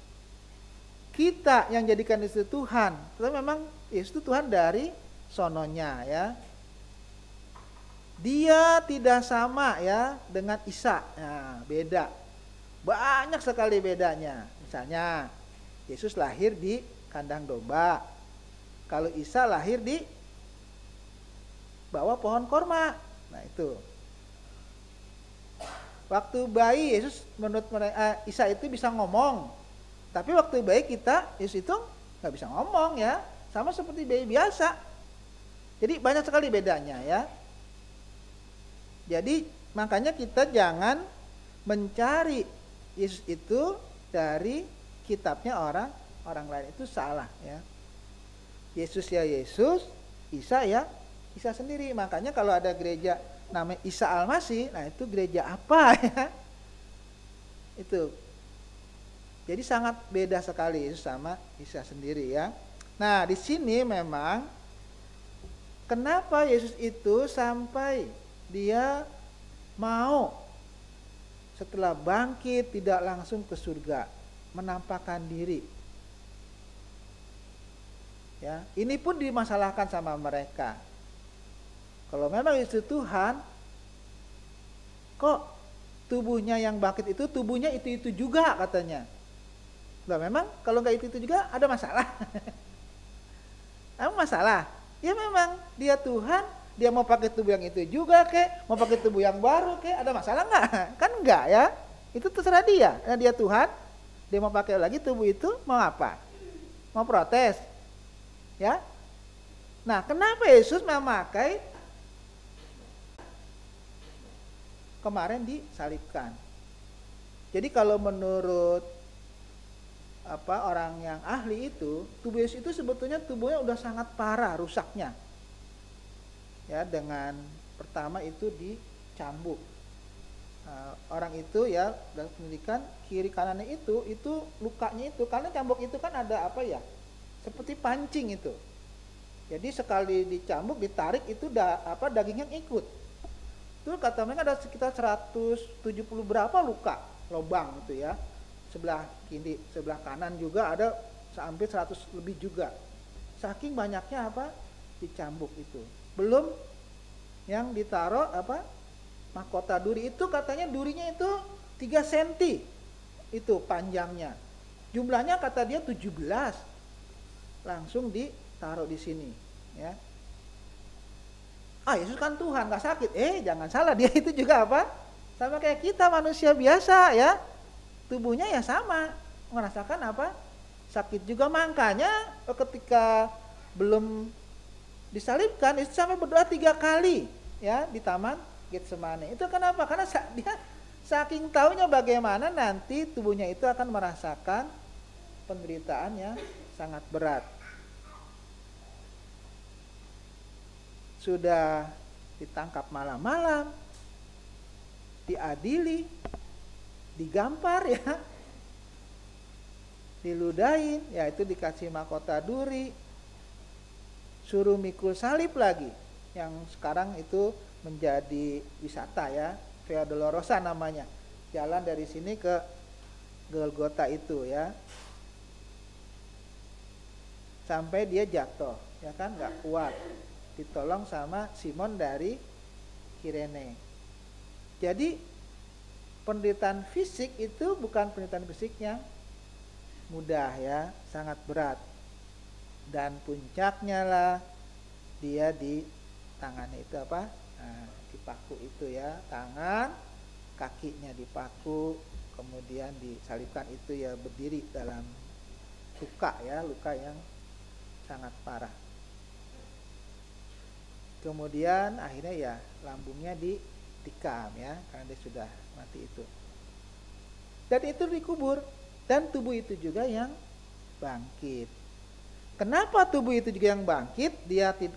kita yang jadikan Yesus Tuhan, tetapi memang Yesus itu Tuhan dari sononya ya. Dia tidak sama ya dengan Isa. Nah, beda. Banyak sekali bedanya. Misalnya Yesus lahir di kandang domba. kalau Isa lahir di bawah pohon korma. Nah itu. Waktu bayi Yesus menurut Isa itu bisa ngomong. Tapi waktu bayi kita, Yesus itu nggak bisa ngomong ya. Sama seperti bayi biasa. Jadi banyak sekali bedanya ya. Jadi makanya kita jangan mencari Yesus itu dari kitabnya orang lain, itu salah ya. Yesus ya Yesus, Isa ya Isa sendiri. Makanya kalau ada gereja namanya Isa Al-Masih, nah itu gereja apa ya? Itu. Jadi sangat beda sekali Yesus sama Isa sendiri ya. Nah, di sini memang kenapa Yesus itu sampai dia mau setelah bangkit tidak langsung ke surga, menampakkan diri. Ya, ini pun dimasalahkan sama mereka. Kalau memang itu Tuhan, kok tubuhnya yang bangkit itu tubuhnya itu juga katanya. Lah memang kalau nggak itu juga ada masalah. Emang masalah? Ya memang dia Tuhan, dia mau pakai tubuh yang itu juga kek, mau pakai tubuh yang baru kek, ada masalah nggak? Kan enggak ya. Itu terserah dia. Nah, dia Tuhan, dia mau pakai lagi tubuh itu mau apa? Mau protes? Ya. Nah, kenapa Yesus memakai kemarin disalibkan? Jadi kalau menurut orang yang ahli itu, tubuh Yesus itu sebetulnya tubuhnya udah sangat parah rusaknya. Ya, dengan pertama itu dicambuk. Orang itu ya dalam pendidikan kiri kanannya itu lukanya itu karena cambuk itu kan ada apa ya? Seperti pancing itu. Jadi sekali dicambuk, ditarik itu dagingnya ikut. Itu kata mereka ada sekitar 170 berapa luka, lubang itu ya. Sebelah kiri, sebelah kanan juga ada sampai 100 lebih juga. Saking banyaknya dicambuk itu. Belum yang ditaruh mahkota duri itu katanya durinya itu 3 cm itu panjangnya. Jumlahnya kata dia 17. Langsung ditaruh di sini ya. Yesus kan Tuhan, gak sakit. Jangan salah, dia itu juga sama kayak kita manusia biasa ya. Tubuhnya ya sama, merasakan sakit juga. Makanya ketika belum disalibkan, Yesus sampai berdoa 3 kali ya di taman Getsemani. Itu kenapa? Karena dia saking taunya bagaimana nanti tubuhnya itu akan merasakan penderitaan yang sangat berat. Sudah ditangkap malam-malam, diadili, digampar ya, diludahin, ya itu dikasih mahkota duri, suruh mikul salib lagi, yang sekarang itu menjadi wisata ya, Via Dolorosa namanya, jalan dari sini ke Golgota itu ya, sampai dia jatuh, ya kan, nggak kuat, ditolong sama Simon dari Kirene. Jadi penderitaan fisik itu bukan penderitaan fisik yang mudah ya, sangat berat. Dan puncaknya lah dia di tangannya itu dipaku itu ya, tangan, kakinya dipaku, kemudian disalibkan itu ya, berdiri dalam luka ya, luka yang sangat parah. Kemudian akhirnya ya lambungnya ditikam ya, karena dia sudah mati itu. Dan itu dikubur, dan tubuh itu juga yang bangkit. Kenapa tubuh itu juga yang bangkit?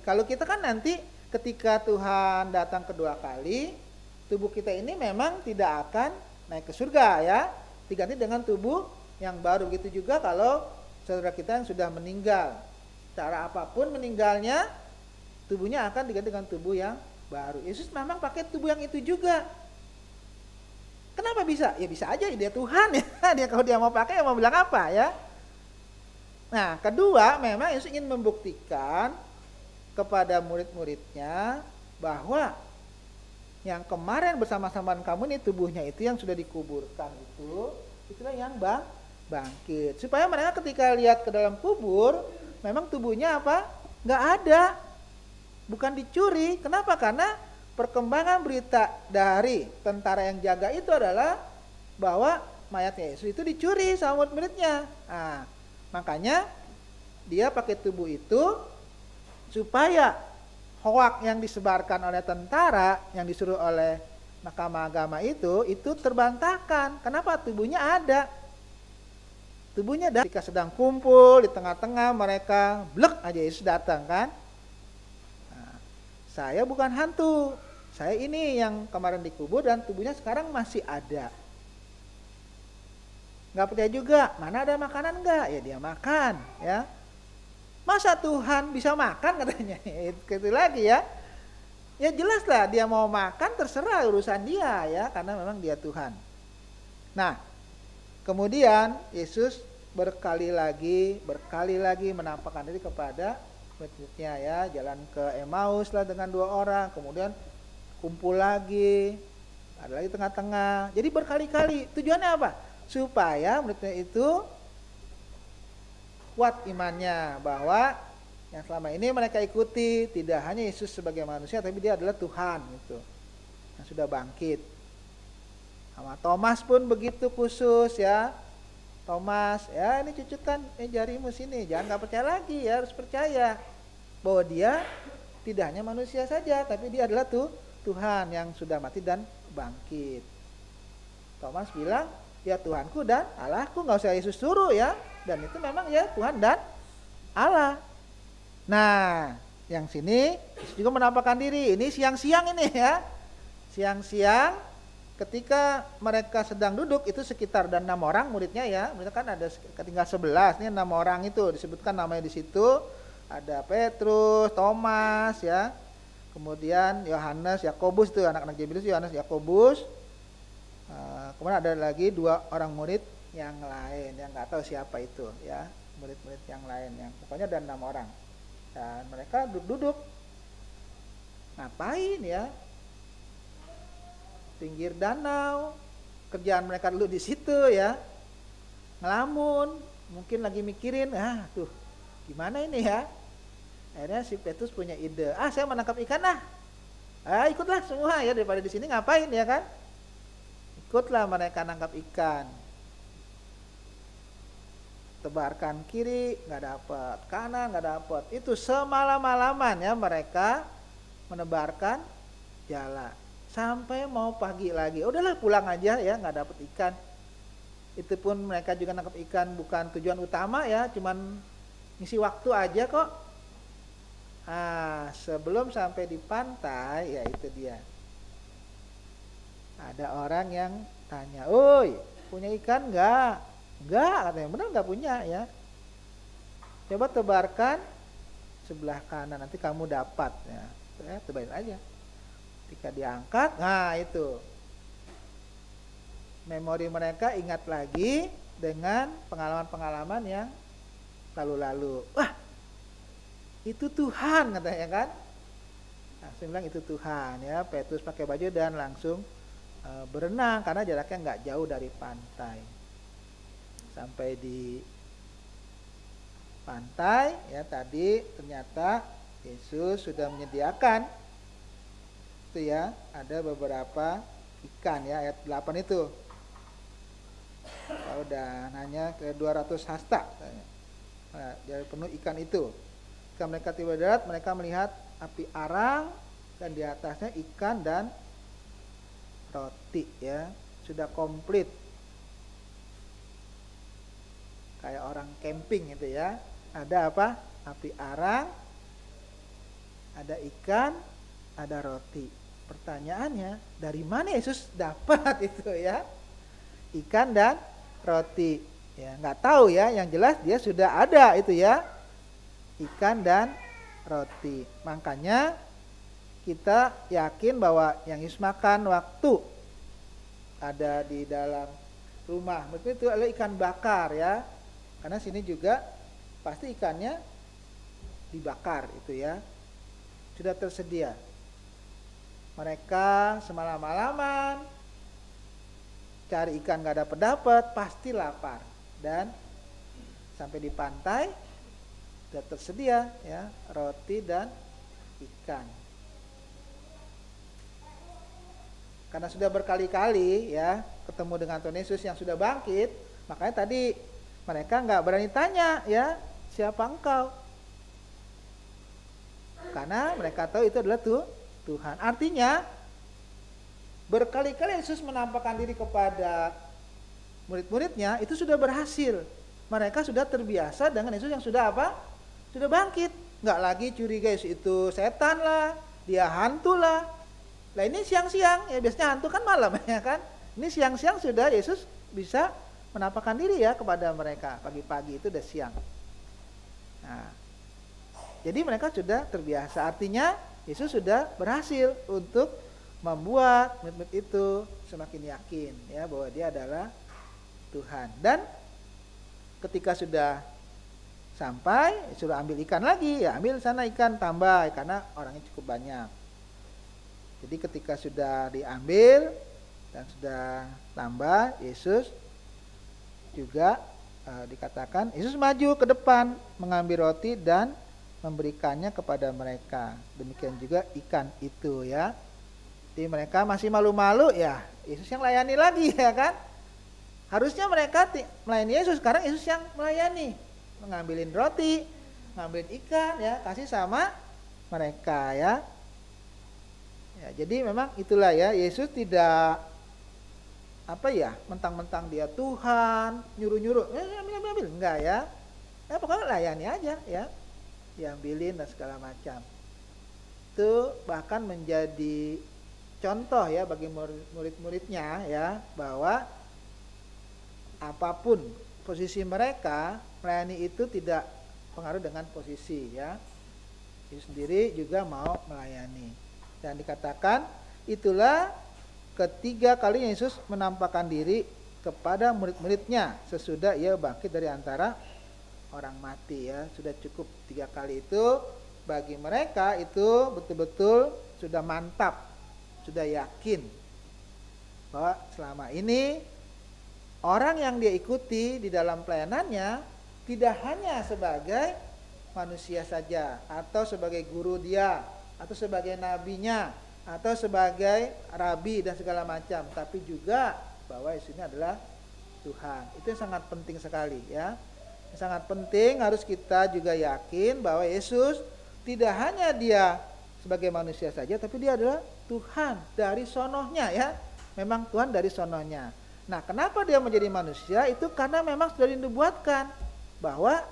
Kalau kita kan nanti ketika Tuhan datang kedua kali, tubuh kita ini memang tidak akan naik ke surga ya, diganti dengan tubuh yang baru. Gitu juga kalau saudara kita yang sudah meninggal, cara apapun meninggalnya, tubuhnya akan diganti dengan tubuh yang baru. Yesus memang pakai tubuh yang itu juga. Kenapa bisa? Ya bisa aja dia Tuhan ya. Dia kalau dia mau pakai ya mau bilang apa ya. Nah, kedua memang Yesus ingin membuktikan kepada murid-muridnya bahwa yang kemarin bersama-sama kamu ini tubuhnya itu yang sudah dikuburkan itulah yang bangkit. Supaya mereka ketika lihat ke dalam kubur, memang tubuhnya Nggak ada, bukan dicuri. Kenapa? Karena perkembangan berita dari tentara yang jaga itu adalah bahwa mayatnya Yesus itu dicuri sama murid-muridnya. Nah, makanya dia pakai tubuh itu supaya hoak yang disebarkan oleh tentara, yang disuruh oleh mahkamah agama itu terbantahkan. Kenapa? Tubuhnya ada. Tubuhnya ada. Ketika sedang kumpul di tengah-tengah mereka, blek aja Yesus datang kan. Nah, saya bukan hantu. Saya ini yang kemarin dikubur dan tubuhnya sekarang masih ada. Nggak percaya juga, mana ada makanan nggak? Ya dia makan, ya. Masa Tuhan bisa makan katanya? Itu lagi ya. Ya jelas lah dia mau makan terserah urusan dia ya, karena memang dia Tuhan. Nah, kemudian Yesus berkali lagi menampakkan diri kepada murid-muridnya ya, jalan ke Emmaus lah dengan 2 orang, kemudian kumpul lagi, ada lagi tengah-tengah. Jadi berkali-kali. Tujuannya apa? Supaya muridnya itu kuat imannya bahwa yang selama ini mereka ikuti tidak hanya Yesus sebagai manusia, tapi dia adalah Tuhan gitu, yang sudah bangkit. Sama Thomas pun begitu khusus ya. Thomas, ya ini cucukkan jarimu sini, jangan nggak percaya lagi ya, harus percaya bahwa dia tidak hanya manusia saja, tapi dia adalah Tuhan yang sudah mati dan bangkit. Thomas bilang, ya Tuhanku dan Allahku, nggak usah Yesus suruh ya, dan itu memang ya Tuhan dan Allah. Nah, yang sini juga menampakkan diri. Ini siang-siang ini ya, siang-siang. Ketika mereka sedang duduk itu sekitar dan 6 orang muridnya ya, muridnya kan ada tinggal 11, ini 6 orang itu disebutkan namanya di situ. Ada Petrus, Thomas ya, kemudian Yohanes, Yakobus itu anak-anak Zebedus, Yohanes, Yakobus. Kemudian ada lagi 2 orang murid yang lain yang nggak tahu siapa itu ya, murid-murid yang lain yang pokoknya ada 6 orang dan mereka duduk ngapain ya? Pinggir danau, kerjaan mereka dulu di situ ya, ngelamun, mungkin lagi mikirin, tuh gimana ini ya. Akhirnya si Petrus punya ide, saya menangkap ikan ikutlah semua ya, daripada di sini ngapain ya kan. Ikutlah mereka nangkap ikan, tebarkan kiri nggak dapat, kanan nggak dapat, itu semalam-malaman ya mereka menebarkan jala. Sampai mau pagi lagi, udahlah pulang aja ya, nggak dapet ikan. Itu pun mereka juga nangkap ikan bukan tujuan utama ya, cuman ngisi waktu aja kok. Sebelum sampai di pantai, ya itu dia. Ada orang yang tanya, "Oi, punya ikan nggak?" "Nggak," katanya, "bener nggak punya ya. Coba tebarkan sebelah kanan, nanti kamu dapat ya. Tebarin aja." Ketika diangkat, itu memori mereka ingat lagi dengan pengalaman-pengalaman yang lalu-lalu. Wah, itu Tuhan katanya kan. Langsung bilang itu Tuhan ya. Petrus pakai baju dan langsung berenang karena jaraknya nggak jauh dari pantai. Sampai di pantai ya tadi ternyata Yesus sudah menyediakan ya, ada beberapa ikan ya, ayat 8 itu. Kalau udah nanya ke 200 hasta, jadi penuh ikan itu. Ketika mereka tiba di darat, mereka melihat api arang dan di atasnya ikan dan roti ya, sudah komplit. Kayak orang camping itu ya. Ada apa? Api arang, ada ikan, ada roti. Pertanyaannya, dari mana Yesus dapat itu ya? Ikan dan roti. Ya, nggak tahu ya, yang jelas dia sudah ada itu ya. Ikan dan roti. Makanya kita yakin bahwa yang Yesus makan waktu ada di dalam rumah, betul itu adalah ikan bakar ya. Karena sini juga pasti ikannya dibakar itu ya. Sudah tersedia. Mereka semalam-malaman cari ikan gak dapet-dapet, pasti lapar. Dan sampai di pantai sudah tersedia ya roti dan ikan. Karena sudah berkali-kali ya ketemu dengan Tuhan Yesus yang sudah bangkit, makanya tadi mereka nggak berani tanya ya siapa engkau, karena mereka tahu itu adalah Tuhan. Artinya berkali-kali Yesus menampakkan diri kepada murid-muridnya itu sudah berhasil. Mereka sudah terbiasa dengan Yesus yang sudah apa? Sudah bangkit. Nggak lagi curiga Yesus itu setan lah, dia hantu lah. Nah ini siang-siang, ya biasanya hantu kan malam ya kan. Ini siang-siang sudah Yesus bisa menampakkan diri ya kepada mereka. Pagi-pagi itu udah siang. Nah, jadi mereka sudah terbiasa. Artinya Yesus sudah berhasil untuk membuat murid-murid itu semakin yakin ya bahwa dia adalah Tuhan. Dan ketika sudah sampai suruh ambil ikan lagi, ya ambil sana ikan tambah karena orangnya cukup banyak. Jadi ketika sudah diambil dan sudah tambah, Yesus juga dikatakan Yesus maju ke depan mengambil roti dan memberikannya kepada mereka. Demikian juga ikan itu ya. Jadi mereka masih malu-malu ya, Yesus yang layani lagi ya kan. Harusnya mereka melayani Yesus, sekarang Yesus yang melayani, mengambilin roti, ngambilin ikan ya, kasih sama mereka ya. Ya, jadi memang itulah ya, Yesus tidak apa ya, mentang-mentang dia Tuhan, nyuruh-nyuruh, ambil, enggak ya. Ya pokoknya layani aja ya, diambilin dan segala macam. Itu bahkan menjadi contoh ya bagi murid-muridnya ya, bahwa apapun posisi mereka, melayani itu tidak pengaruh dengan posisi ya. Yesus sendiri juga mau melayani. Dan dikatakan itulah ketiga kalinya Yesus menampakkan diri kepada murid-muridnya sesudah ia bangkit dari antara orang mati ya. Sudah cukup 3 kali itu bagi mereka itu betul-betul sudah mantap, sudah yakin bahwa selama ini orang yang dia ikuti di dalam pelayanannya tidak hanya sebagai manusia saja atau sebagai guru dia atau sebagai nabinya atau sebagai rabi dan segala macam, tapi juga bahwa Yesus ini adalah Tuhan. Itu yang sangat penting sekali ya. Yang sangat penting harus kita juga yakin bahwa Yesus tidak hanya dia sebagai manusia saja, tapi dia adalah Tuhan dari sonohnya ya. Memang Tuhan dari sonohnya. Nah, kenapa dia menjadi manusia? Itu karena memang sudah dinubuatkan bahwa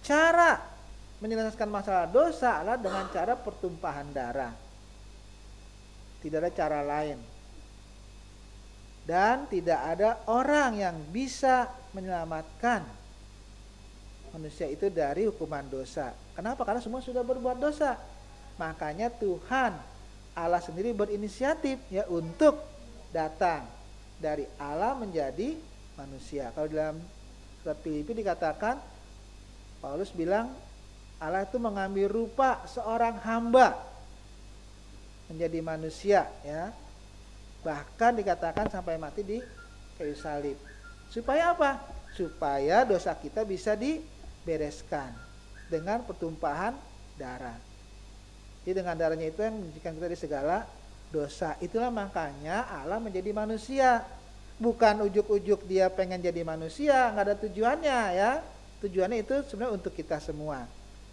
cara menyelesaikan masalah dosa adalah dengan cara pertumpahan darah. Tidak ada cara lain. Dan tidak ada orang yang bisa menyelamatkan manusia itu dari hukuman dosa. Kenapa? Karena semua sudah berbuat dosa. Makanya Tuhan Allah sendiri berinisiatif ya untuk datang dari Allah menjadi manusia. Kalau dalam surat Filipi dikatakan, Paulus bilang Allah itu mengambil rupa seorang hamba menjadi manusia ya. Bahkan dikatakan sampai mati di kayu salib. Supaya apa? Supaya dosa kita bisa dibereskan dengan pertumpahan darah. Jadi dengan darahnya itu yang mensucikan kita dari segala dosa. Itulah makanya Allah menjadi manusia. Bukan ujuk-ujuk dia pengen jadi manusia, nggak ada tujuannya ya. Tujuannya itu sebenarnya untuk kita semua,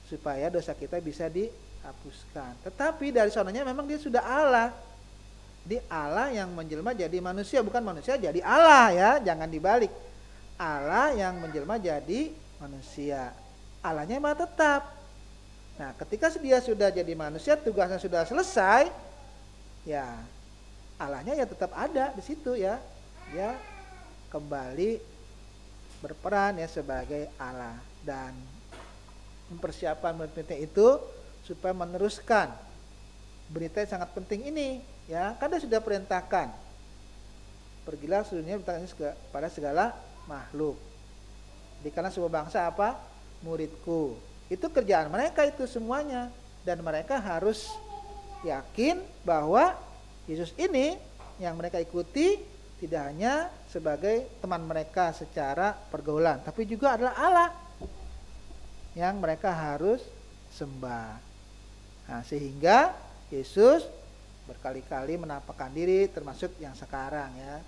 supaya dosa kita bisa dihapuskan. Tetapi dari sononya memang dia sudah Allah. Di Allah yang menjelma jadi manusia, bukan manusia jadi Allah ya, jangan dibalik. Allah yang menjelma jadi manusia. Allahnya memang tetap. Nah, ketika dia sudah jadi manusia, tugasnya sudah selesai, ya Allahnya ya tetap ada di situ ya. Dia kembali berperan ya sebagai Allah dan mempersiapkan murid-muridnya itu supaya meneruskan berita yang sangat penting ini ya. Kan dia sudah perintahkan, pergilah seluruh dunia beritakan pada segala makhluk. Jadi karena sebuah bangsa apa? Muridku. Itu kerjaan mereka itu semuanya, dan mereka harus yakin bahwa Yesus ini yang mereka ikuti tidak hanya sebagai teman mereka secara pergaulan, tapi juga adalah Allah. yang mereka harus sembah. Nah, sehingga Yesus berkali-kali menampakkan diri, termasuk yang sekarang ya,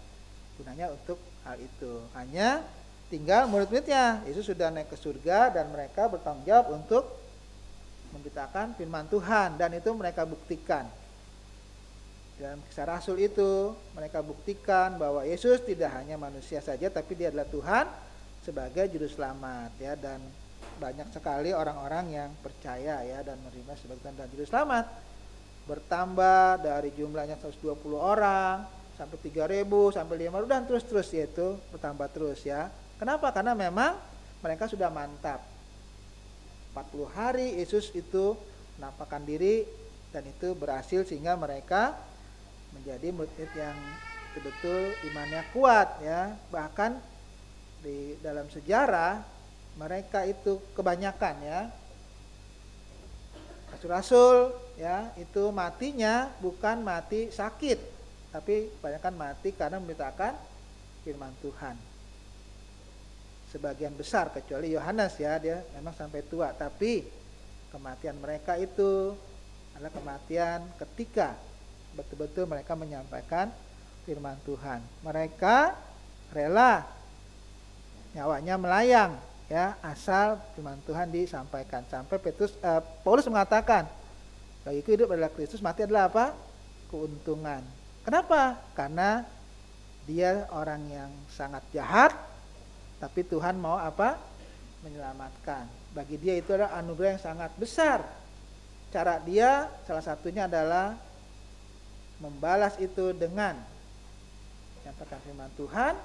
gunanya untuk hal itu. Hanya tinggal murid-muridnya, Yesus sudah naik ke surga dan mereka bertanggung jawab untuk memberitakan firman Tuhan, dan itu mereka buktikan. Dalam Kisah Rasul itu mereka buktikan bahwa Yesus tidak hanya manusia saja, tapi dia adalah Tuhan sebagai juru selamat ya, dan banyak sekali orang-orang yang percaya ya dan menerima sebagai Tuhan dan juru selamat. Bertambah dari jumlahnya 120 orang sampai 3.000 sampai 5.000 dan terus yaitu bertambah terus ya. Kenapa? Karena memang mereka sudah mantap. 40 hari Yesus itu menampakkan diri dan itu berhasil sehingga mereka menjadi murid yang betul-betul imannya kuat ya. Bahkan di dalam sejarah mereka itu kebanyakan ya rasul-rasul ya itu matinya bukan mati sakit, tapi kebanyakan mati karena memberitakan firman Tuhan. Sebagian besar kecuali Yohanes ya, dia memang sampai tua, tapi kematian mereka itu adalah kematian ketika betul-betul mereka menyampaikan firman Tuhan. Mereka rela nyawanya melayang ya asal firman Tuhan disampaikan. Sampai Paulus mengatakan, bagiku hidup adalah Kristus, mati adalah apa? Keuntungan. Kenapa? Karena dia orang yang sangat jahat, tapi Tuhan mau apa? Menyelamatkan. Bagi dia itu adalah anugerah yang sangat besar. Cara dia salah satunya adalah membalas itu dengan menyampaikan firman Tuhan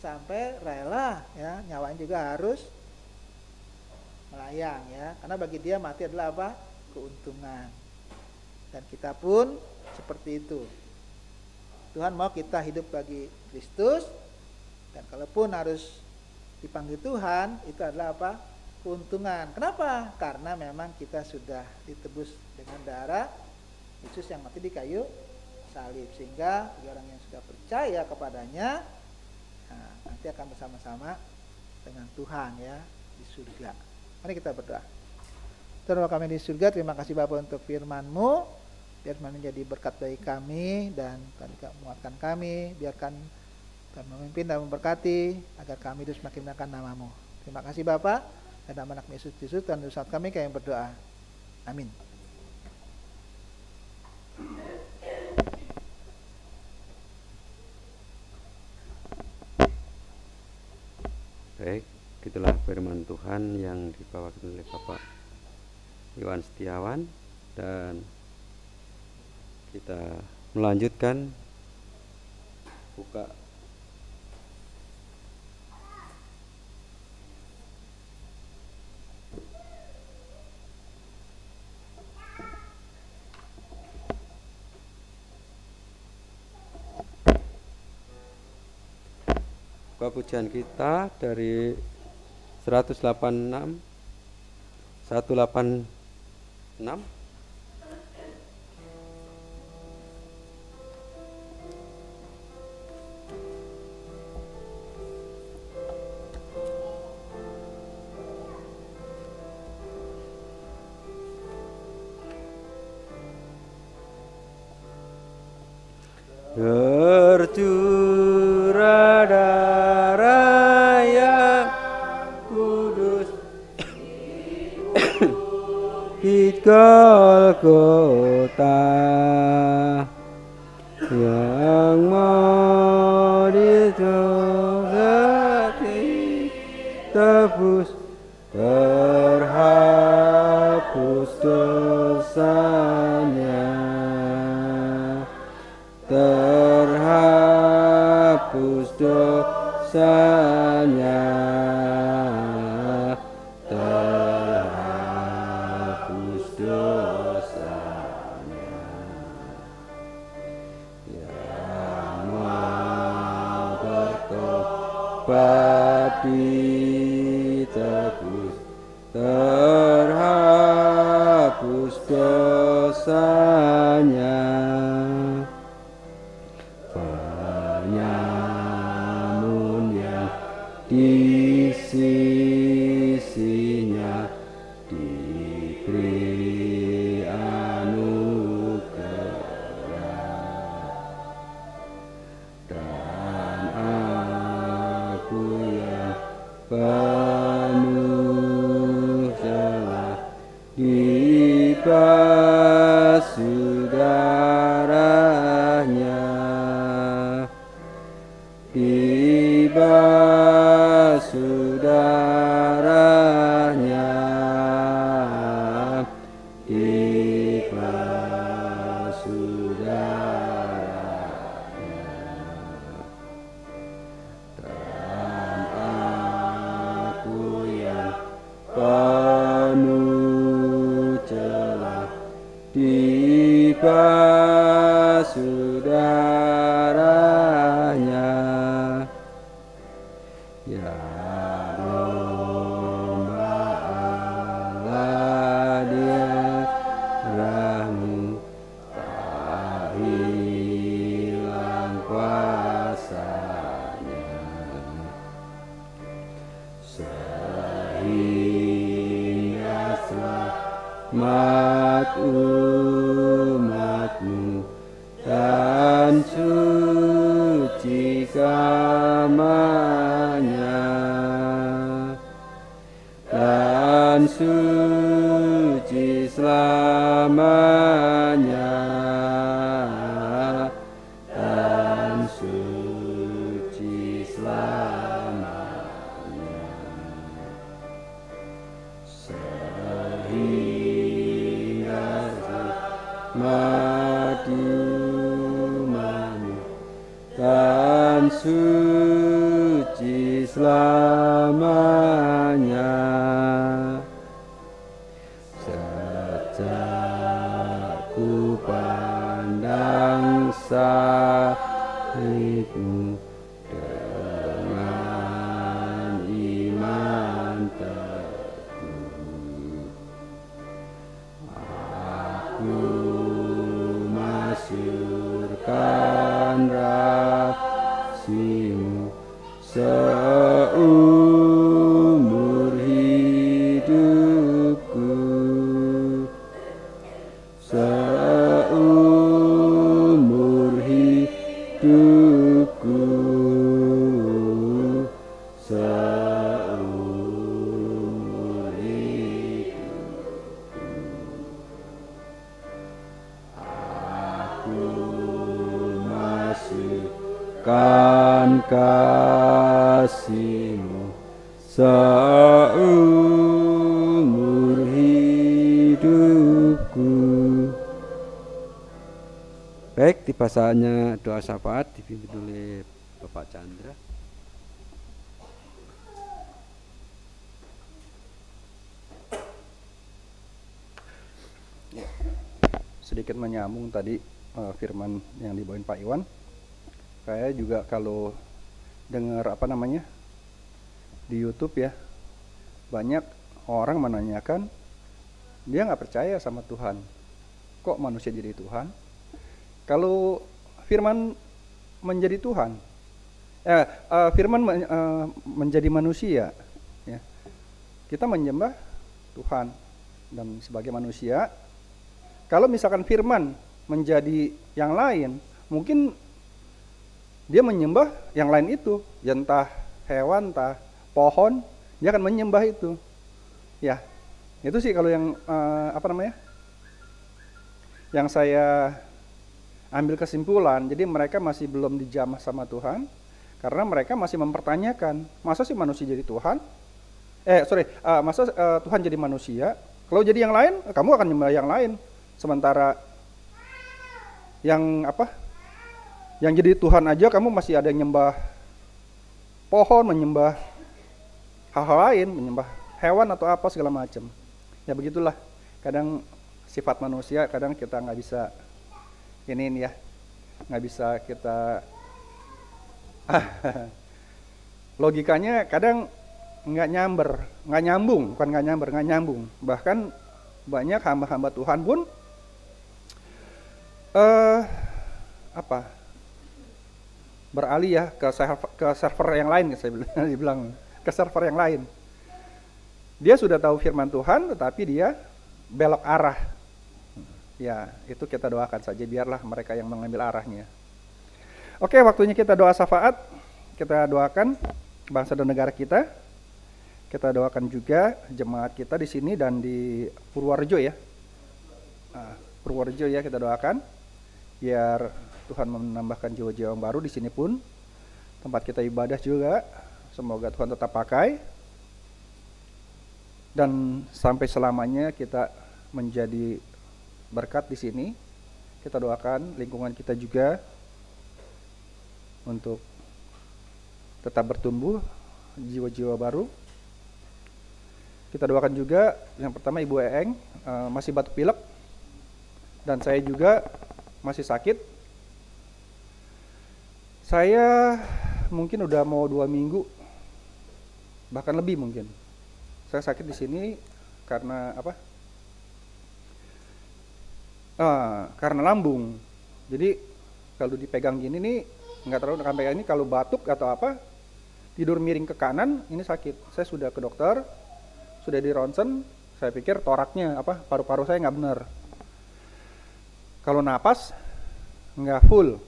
sampai rela ya, nyawanya juga harus melayang ya, karena bagi dia mati adalah apa? Keuntungan. Dan kita pun seperti itu. Tuhan mau kita hidup bagi Kristus, dan kalaupun harus dipanggil Tuhan itu adalah apa? Keuntungan. Kenapa? Karena memang kita sudah ditebus dengan darah Yesus yang mati di kayu salib, sehingga bagi orang yang sudah percaya kepadanya nanti akan bersama-sama dengan Tuhan ya di surga. Mari kita berdoa. Tuhan kami di surga, terima kasih Bapa untuk firman-Mu. Biarkan menjadi berkat bagi kami dan Tuhan juga menguatkan kami. Biarkan Tuhan memimpin dan memberkati agar kami hidup semakin memuliakan nama-Mu. Terima kasih Bapa, dan dalam anak Yesus Kristus Tuhan saat kami kami berdoa. Amin. Baik, itulah firman Tuhan yang dibawakan oleh Bapak Iwan Setiawan, dan kita melanjutkan buka pujian kita dari 186 Tercurah darah yang kudus di Golgota, yang mau ditebus, terhapus dosanya, terhapus dosanya, terhapus dosanya, yang mau bertobat ditebus, terhapus dosanya, penyamun yang di sisinya darahnya, ya domba Allah, dia darahmu tak hilang kuasanya, sehingga selamat umatmu dan suci kamarnya, dan suci selamanya, dan suci selamanya, sehingga madimamu dan suci selamanya. Sejak ku pandang salibmu dengan iman teguh, aku masyurkan kasih-Mu seumur hidupku, seumur hidupku, seumur hidupku. Aku masyurkan kasih-Mu seumur hidupku. Baik, tiba saatnya doa syafaat dipimpin oleh Bapak Chandra. Sedikit menyambung tadi firman yang dibawain Pak Iwan. Saya juga kalau dengar di YouTube ya, banyak orang menanyakan dia nggak percaya sama Tuhan. Kok manusia jadi Tuhan? Kalau firman menjadi Tuhan, firman menjadi manusia, ya, kita menyembah Tuhan dan sebagai manusia. Kalau misalkan firman menjadi yang lain, mungkin dia menyembah yang lain itu, ya entah hewan, entah pohon, dia akan menyembah itu. Ya, itu sih kalau yang yang saya ambil kesimpulan. Jadi mereka masih belum dijamah sama Tuhan, karena mereka masih mempertanyakan, masa sih manusia jadi Tuhan? Masa Tuhan jadi manusia? Kalau jadi yang lain, kamu akan menyembah yang lain. Sementara yang jadi Tuhan aja kamu masih ada yang nyembah pohon, menyembah hal-hal lain, menyembah hewan atau apa segala macam. Ya begitulah. Kadang sifat manusia, kadang kita nggak bisa nggak bisa kita logikanya kadang nggak nyambung. Bahkan banyak hamba-hamba Tuhan pun beralih ya ke server yang lain, saya bilang ke server yang lain. Dia sudah tahu firman Tuhan, tetapi dia belok arah. Ya, itu kita doakan saja, biarlah mereka yang mengambil arahnya. Oke, waktunya kita doa syafaat. Kita doakan bangsa dan negara kita. Kita doakan juga jemaat kita di sini dan di Purworejo ya. Purworejo ya, kita doakan biar Tuhan menambahkan jiwa-jiwa yang baru di sini pun. Tempat kita ibadah juga, semoga Tuhan tetap pakai. Dan sampai selamanya kita menjadi berkat di sini. Kita doakan lingkungan kita juga untuk tetap bertumbuh jiwa-jiwa baru. Kita doakan juga yang pertama Ibu Eeng masih batuk pilek dan saya juga masih sakit. Saya mungkin udah mau 2 minggu, bahkan lebih mungkin. Saya sakit di sini karena apa? Karena lambung. Jadi kalau dipegang gini nih, nggak terlalu akan pegang ini. Kalau batuk atau apa, tidur miring ke kanan, ini sakit. Saya sudah ke dokter, sudah di ronsen. Saya pikir toraknya apa? Paru-paru saya nggak benar. Kalau napas nggak full.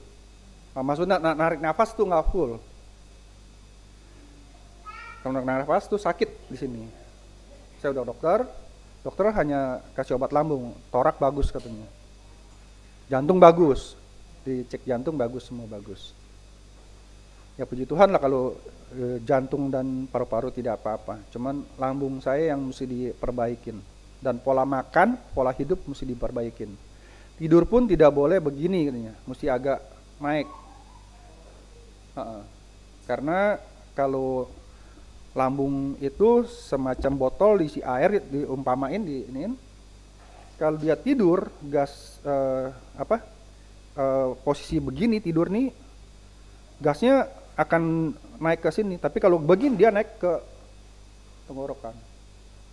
Maksudnya narik nafas tuh nggak full. Kalau narik nafas tuh sakit di sini. Saya udah dokter hanya kasih obat lambung, torak bagus katanya. Jantung bagus, dicek jantung bagus, semua bagus. Ya puji Tuhan lah kalau jantung dan paru-paru tidak apa-apa. Cuman lambung saya yang mesti diperbaikin. Dan pola makan, pola hidup mesti diperbaikin. Tidur pun tidak boleh begini katanya, mesti agak naik. Karena kalau lambung itu semacam botol diisi air, diumpamain diinin. Kalau dia tidur gas posisi begini tidur nih, gasnya akan naik ke sini. Tapi kalau begini dia naik ke tenggorokan.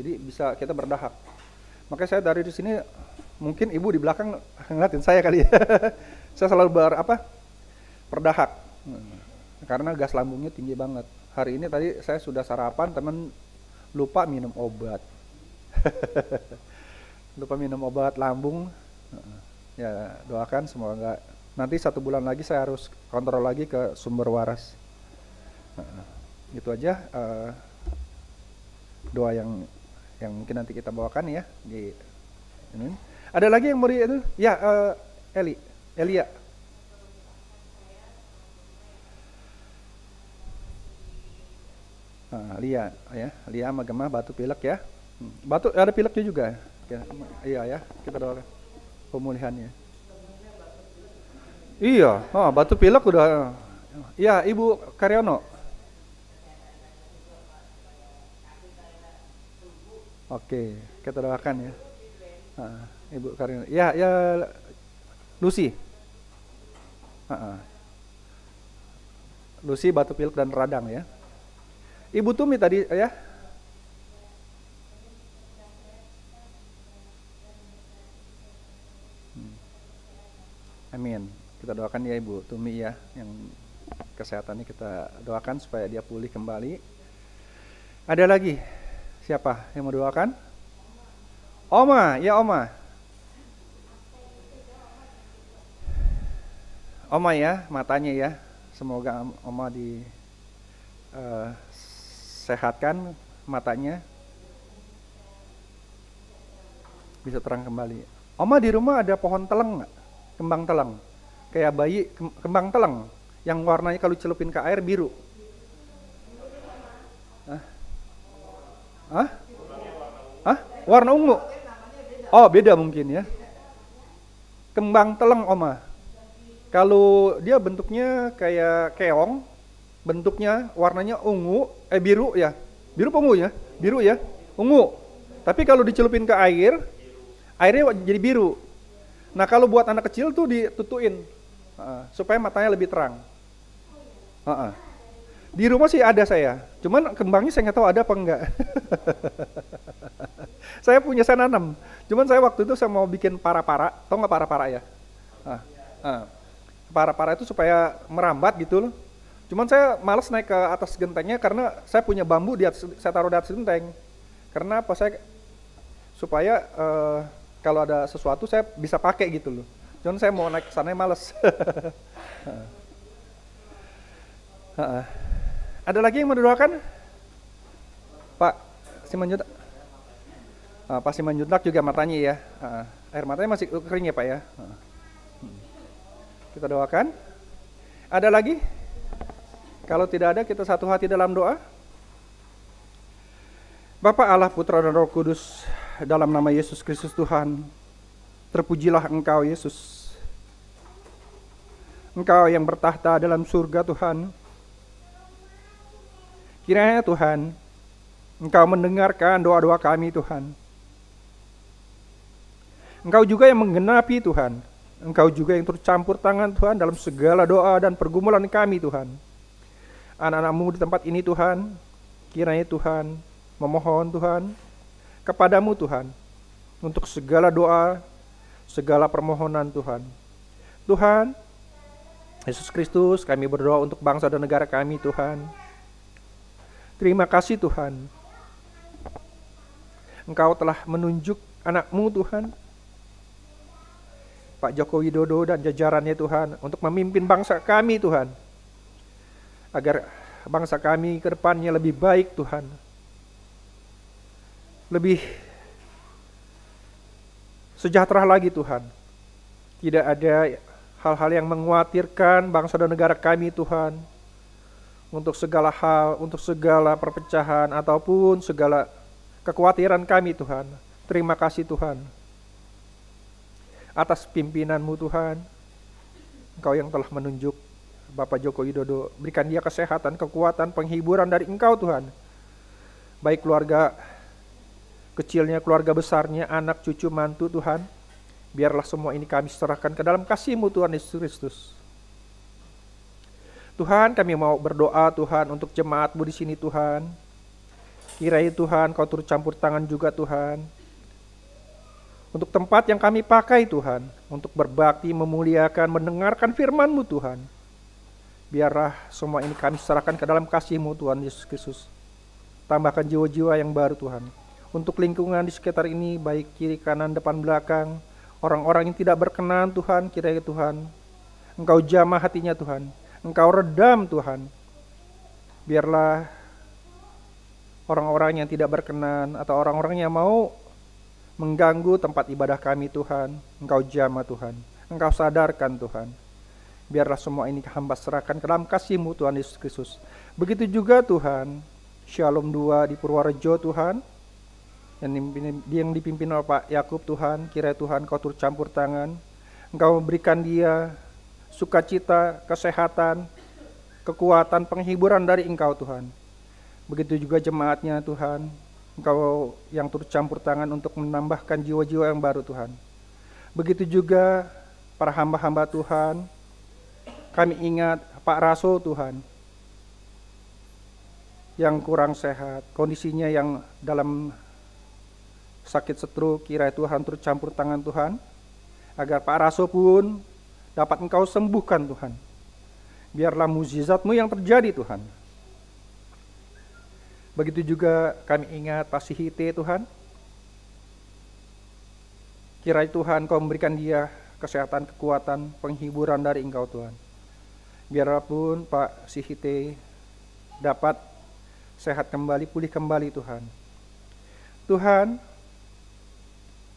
Jadi bisa kita berdahak. Makanya saya dari sini, mungkin ibu di belakang ngeliatin saya kali ya. Saya selalu berdahak. Karena gas lambungnya tinggi banget. Hari ini tadi saya sudah sarapan, teman lupa minum obat. Lupa minum obat lambung. Ya doakan semoga nanti 1 bulan lagi saya harus kontrol lagi ke sumber waras. Itu aja doa yang mungkin nanti kita bawakan ya di ini. Ada lagi yang mau di itu? Ya, Elia. Lia ya, Lia sama Gemah batuk pilek ya. Batuk ada pileknya juga. Iya ya, kita doakan pemulihannya. Iya, batuk pilek udah. Iya, Ibu Karyono. Oke, kita doakan ya. Ibu Karyono. Ya, Lucy. Lucy batuk pilek dan radang ya. Ibu Tumi tadi ya. Amin. Kita doakan ya Ibu Tumi ya, yang kesehatannya kita doakan supaya dia pulih kembali. Ada lagi? Siapa yang mau doakan? Oma, ya Oma. Oma ya, matanya ya. Semoga Oma sehatkan matanya, bisa terang kembali. Oma di rumah ada pohon teleng nggak? Kembang teleng, kayak bayi kembang teleng yang warnanya kalau celupin ke air biru. Warna ungu? Oh beda mungkin ya. Kembang teleng Oma. Kalau dia bentuknya kayak keong, bentuknya warnanya ungu, biru ya. Biru apa ungu ya? Biru ya, ungu. Tapi kalau dicelupin ke air, airnya jadi biru. Nah kalau buat anak kecil tuh ditutuin supaya matanya lebih terang. Di rumah sih ada saya, cuman kembangnya saya nggak tahu ada apa enggak. Saya nanam, cuman saya waktu itu saya mau bikin para-para, tau nggak para-para ya? Para-para itu supaya merambat gitu loh. Cuman saya malas naik ke atas gentengnya karena saya punya bambu di atas, saya taruh di atas genteng. Karena apa? Supaya kalau ada sesuatu saya bisa pakai gitu loh. Cuman saya mau naik ke sana malas. Ada lagi yang mau didoakan? Pak Simanjuntak. Pak Simanjuntak juga matanya ya. Air matanya masih kering ya Pak ya. Kita doakan. Ada lagi? Kalau tidak ada, kita satu hati dalam doa. Bapa Allah, Putra dan Roh Kudus, dalam nama Yesus Kristus Tuhan, terpujilah Engkau Yesus. Engkau yang bertahta dalam surga Tuhan. Kiranya Tuhan, Engkau mendengarkan doa-doa kami Tuhan. Engkau juga yang menggenapi Tuhan Engkau juga yang turut campur tangan Tuhan dalam segala doa dan pergumulan kami Tuhan. Anak-anak-Mu di tempat ini Tuhan, kiranya Tuhan memohon Tuhan kepadamu Tuhan untuk segala doa, segala permohonan Tuhan. Tuhan Yesus Kristus, kami berdoa untuk bangsa dan negara kami Tuhan. Terima kasih Tuhan, Engkau telah menunjuk anak-Mu Tuhan, Pak Joko Widodo dan jajarannya Tuhan, untuk memimpin bangsa kami Tuhan, agar bangsa kami ke depannya lebih baik Tuhan, lebih sejahtera lagi Tuhan. Tidak ada hal-hal yang mengkhawatirkan bangsa dan negara kami Tuhan, untuk segala hal, untuk segala perpecahan ataupun segala kekhawatiran kami Tuhan. Terima kasih Tuhan atas pimpinan-Mu Tuhan. Engkau yang telah menunjuk Bapak Joko Widodo, berikan dia kesehatan, kekuatan, penghiburan dari Engkau Tuhan, baik keluarga kecilnya, keluarga besarnya, anak, cucu, mantu Tuhan. Biarlah semua ini kami serahkan ke dalam kasih-Mu Tuhan Yesus Kristus. Tuhan, kami mau berdoa Tuhan untuk jemaat-Mu di sini Tuhan. Kiranya Tuhan Kau turut campur tangan juga Tuhan, untuk tempat yang kami pakai Tuhan, untuk berbakti, memuliakan, mendengarkan firman-Mu Tuhan. Biarlah semua ini kami serahkan ke dalam kasih-Mu Tuhan Yesus Kristus. Tambahkan jiwa-jiwa yang baru Tuhan, untuk lingkungan di sekitar ini, baik kiri, kanan, depan, belakang, orang-orang yang tidak berkenan Tuhan, kiranya Tuhan Engkau jamah hatinya Tuhan, Engkau redam Tuhan. Biarlah orang-orang yang tidak berkenan atau orang-orang yang mau mengganggu tempat ibadah kami Tuhan, Engkau jamah Tuhan, Engkau sadarkan Tuhan. Biarlah semua ini hamba serahkan ke dalam kasih-Mu Tuhan Yesus Kristus. Begitu juga Tuhan, Shalom 2 di Purworejo Tuhan, yang dipimpin oleh Pak Yakub Tuhan, kiranya Tuhan Kau turut campur tangan, Engkau memberikan dia sukacita, kesehatan, kekuatan, penghiburan dari Engkau Tuhan. Begitu juga jemaatnya Tuhan, Engkau yang turut campur tangan untuk menambahkan jiwa-jiwa yang baru Tuhan. Begitu juga para hamba-hamba Tuhan, kami ingat Pak Raso Tuhan, yang kurang sehat, kondisinya yang dalam sakit stroke, kiranya Tuhan turut campur tangan Tuhan, agar Pak Raso pun dapat Engkau sembuhkan Tuhan. Biarlah mukjizat-Mu yang terjadi Tuhan. Begitu juga kami ingat Pak Sihite Tuhan, kiranya Tuhan Kau memberikan dia kesehatan, kekuatan, penghiburan dari Engkau Tuhan. Biarlah pun Pak Sihite dapat sehat kembali, pulih kembali Tuhan. Tuhan,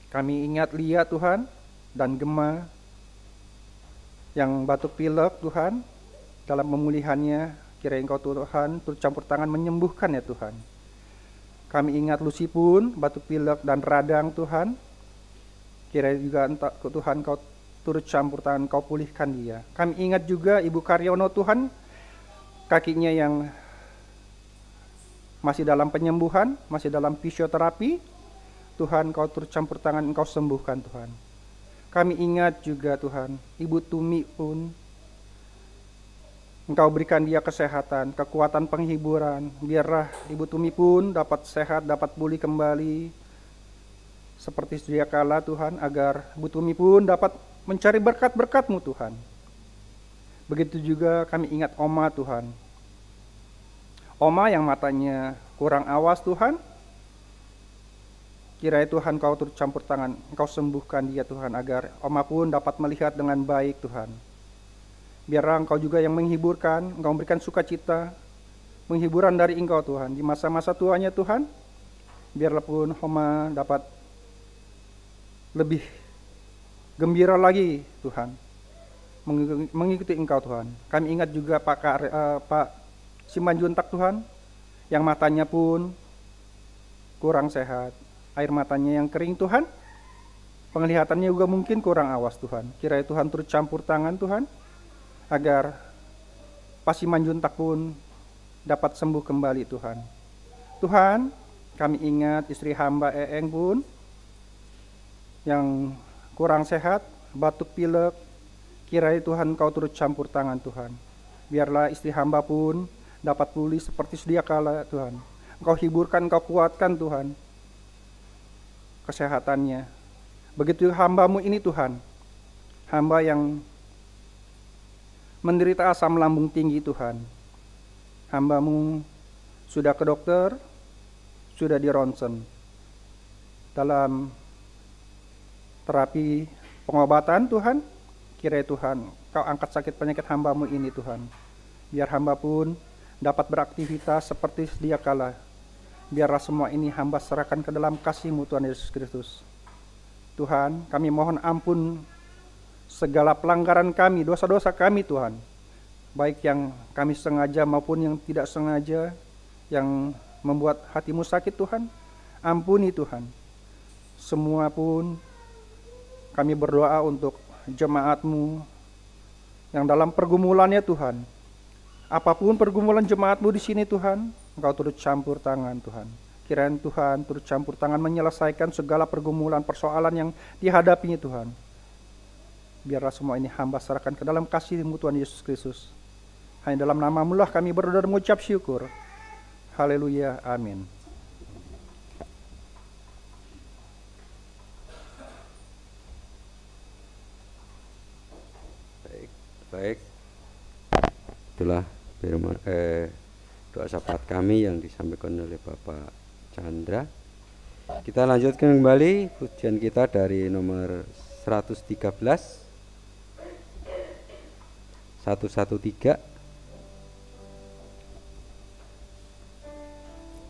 kami ingat Lia Tuhan dan Gema yang batuk pilek Tuhan, dalam pemulihannya kiranya Engkau Tuhan turut campur tangan menyembuhkan ya Tuhan. Kami ingat Lucy pun batuk pilek dan radang Tuhan, kiranya juga Tuhan Kau turut campur tangan, Kau pulihkan dia. Kami ingat juga Ibu Karyono Tuhan, kakinya yang masih dalam penyembuhan, masih dalam fisioterapi. Tuhan Kau turut campur tangan, Engkau sembuhkan Tuhan. Kami ingat juga Tuhan, Ibu Tumi pun, Engkau berikan dia kesehatan, kekuatan, penghiburan. Biarlah Ibu Tumi pun dapat sehat, dapat pulih kembali seperti sedia kala Tuhan, agar Ibu Tumi pun dapat mencari berkat-berkat-Mu Tuhan. Begitu juga kami ingat Oma Tuhan, Oma yang matanya kurang awas Tuhan, kiranya Tuhan Kau turut campur tangan, Engkau sembuhkan dia Tuhan, agar Oma pun dapat melihat dengan baik Tuhan. Biarlah Engkau juga yang menghiburkan, Engkau memberikan sukacita, penghiburan dari Engkau Tuhan. Di masa-masa tuanya Tuhan, biarlah pun Oma dapat lebih gembira lagi Tuhan, mengikuti Engkau Tuhan. Kami ingat juga Pak Simanjuntak Tuhan, yang matanya pun kurang sehat, air matanya yang kering Tuhan, penglihatannya juga mungkin kurang awas Tuhan. Kiranya Tuhan turut campur tangan Tuhan, agar Pak Simanjuntak pun dapat sembuh kembali Tuhan. Tuhan, kami ingat istri hamba Eeng pun yang kurang sehat, batuk pilek, kiranya Tuhan Engkau turut campur tangan Tuhan. Biarlah istri hamba pun dapat pulih seperti sedia kala Tuhan. Engkau hiburkan, Engkau kuatkan Tuhan kesehatannya. Begitu hamba-Mu ini Tuhan, hamba yang menderita asam lambung tinggi Tuhan. Hamba-Mu sudah ke dokter, sudah di ronsen. Dalam terapi pengobatan Tuhan, kiranya Tuhan Kau angkat sakit penyakit hamba-Mu ini Tuhan. Biar hamba pun dapat beraktivitas seperti sedia kala. Biarlah semua ini hamba serahkan ke dalam kasih-Mu Tuhan Yesus Kristus. Tuhan, kami mohon ampun segala pelanggaran kami, dosa-dosa kami Tuhan. Baik yang kami sengaja maupun yang tidak sengaja, yang membuat hati-Mu sakit Tuhan. Ampuni Tuhan. Semua pun kami berdoa untuk jemaat-Mu yang dalam pergumulannya Tuhan. Apapun pergumulan jemaat-Mu di sini Tuhan, Engkau turut campur tangan Tuhan. Kiranya Tuhan turut campur tangan menyelesaikan segala pergumulan persoalan yang dihadapinya Tuhan. Biarlah semua ini hamba serahkan ke dalam kasih-Mu Tuhan Yesus Kristus. Hanya dalam nama-Mu lah kami berdoa dan mengucap syukur. Haleluya, amin. Baik, itulah doa syafaat kami yang disampaikan oleh Bapak Chandra. Kita lanjutkan kembali pujian kita dari nomor 113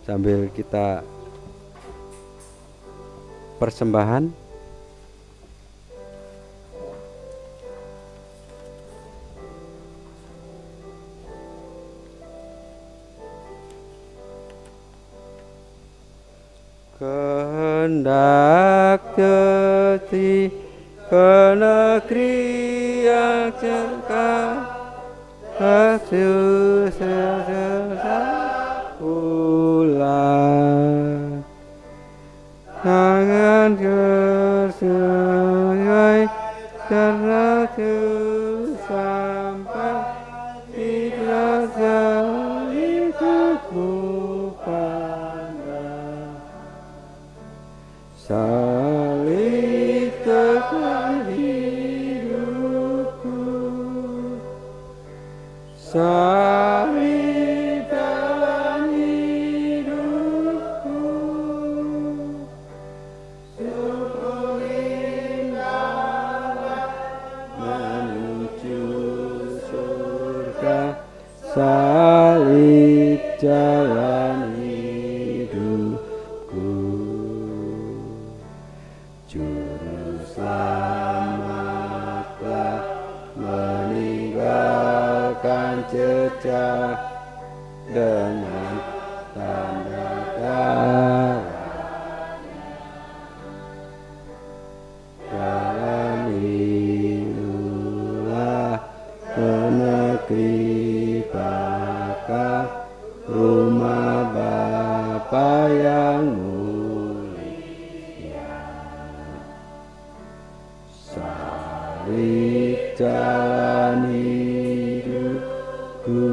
sambil kita persembahan. Kehendak jati ke negeri yang cerkah, Yesus pulang. Tangan kesegai karena sampai tidak jadi pandang. Salib tekan hidupku, salib dalam hidupku, sungguh indah menuju surga, salib jalan hidupku. Juru selamatlah meninggalkan jejak dengan tanda darahnya. Jalanilah ke negeri Bapa, rumah Bapa yang salib jalan hidupku,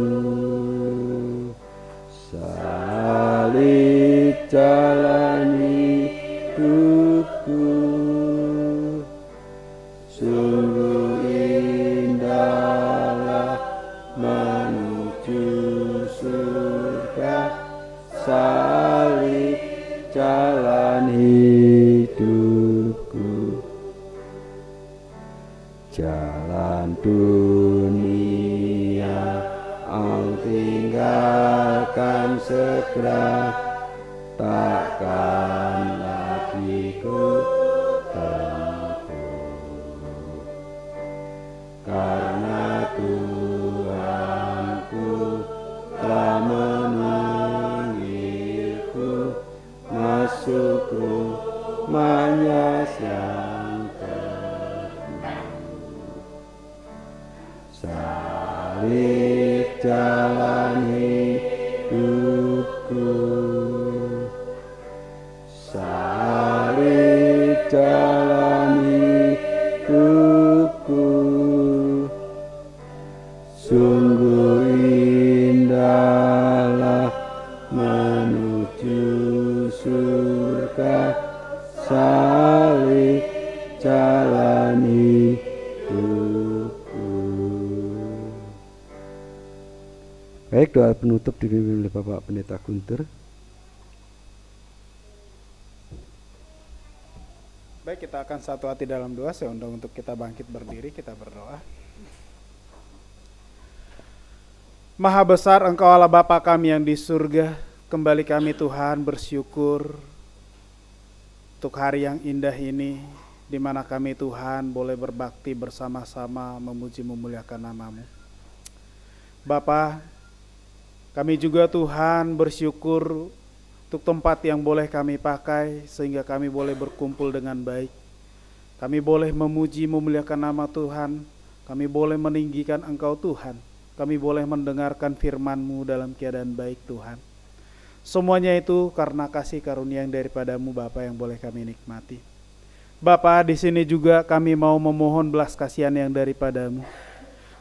salib jalan hidupku, sungguh indahlah menuju surga, salib jalan hidupku. Jalan dunia ang tinggalkan segera, takkan lagi ku tempuh, karena Tuhanku telah memanggilku masuk rumahnya yang salib jalan hidupku, salib jalan hidupku, Baik, doa penutup dipimpin oleh Bapak Pendeta Guntur. Baik, kita akan satu hati dalam doa. Saya undang untuk kita bangkit berdiri, kita berdoa. Maha besar Engkau Allah Bapa kami yang di surga, kembali kami Tuhan bersyukur untuk hari yang indah ini, di mana kami Tuhan boleh berbakti bersama-sama memuji memuliakan nama-Mu. Bapa, kami juga Tuhan bersyukur untuk tempat yang boleh kami pakai sehingga kami boleh berkumpul dengan baik. Kami boleh memuji memuliakan nama Tuhan, kami boleh meninggikan Engkau Tuhan, kami boleh mendengarkan firman-Mu dalam keadaan baik Tuhan. Semuanya itu karena kasih karunia yang daripada-Mu Bapa yang boleh kami nikmati. Bapa, di sini juga kami mau memohon belas kasihan yang daripada-Mu.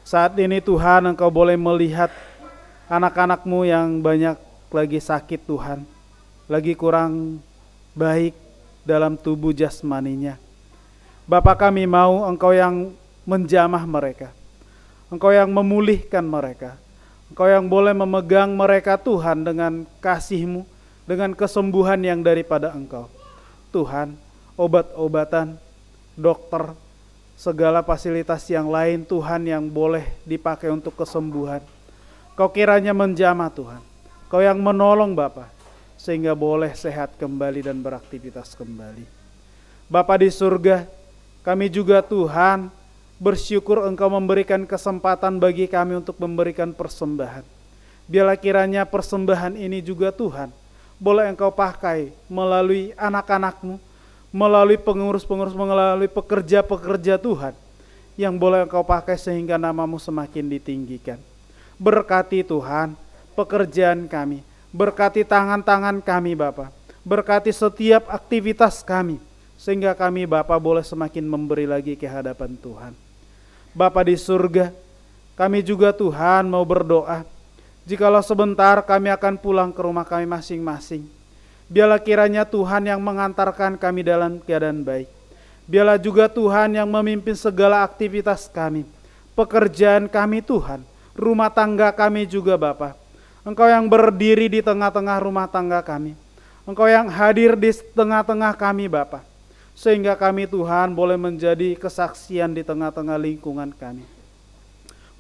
Saat ini Tuhan, Engkau boleh melihat anak-anak-Mu yang banyak lagi sakit Tuhan, lagi kurang baik dalam tubuh jasmaninya. Bapa, kami mau Engkau yang menjamah mereka, Engkau yang memulihkan mereka, Engkau yang boleh memegang mereka Tuhan dengan kasih-Mu, dengan kesembuhan yang daripada Engkau. Tuhan, obat-obatan, dokter, segala fasilitas yang lain Tuhan yang boleh dipakai untuk kesembuhan, Kau kiranya menjamah Tuhan, Kau yang menolong Bapa, sehingga boleh sehat kembali dan beraktivitas kembali. Bapa di surga, kami juga Tuhan bersyukur Engkau memberikan kesempatan bagi kami untuk memberikan persembahan. Biarlah kiranya persembahan ini juga Tuhan boleh Engkau pakai melalui anak-anak-Mu, melalui pengurus-pengurus, melalui pekerja-pekerja Tuhan, yang boleh Engkau pakai sehingga nama-Mu semakin ditinggikan. Berkati Tuhan pekerjaan kami, berkati tangan-tangan kami Bapa, berkati setiap aktivitas kami, sehingga kami Bapa boleh semakin memberi lagi ke hadapan Tuhan. Bapa di surga, kami juga Tuhan mau berdoa, jikalau sebentar kami akan pulang ke rumah kami masing-masing, biarlah kiranya Tuhan yang mengantarkan kami dalam keadaan baik. Biarlah juga Tuhan yang memimpin segala aktivitas kami, pekerjaan kami Tuhan, rumah tangga kami juga Bapa. Engkau yang berdiri di tengah-tengah rumah tangga kami, Engkau yang hadir di tengah-tengah kami Bapa, sehingga kami Tuhan boleh menjadi kesaksian di tengah-tengah lingkungan kami.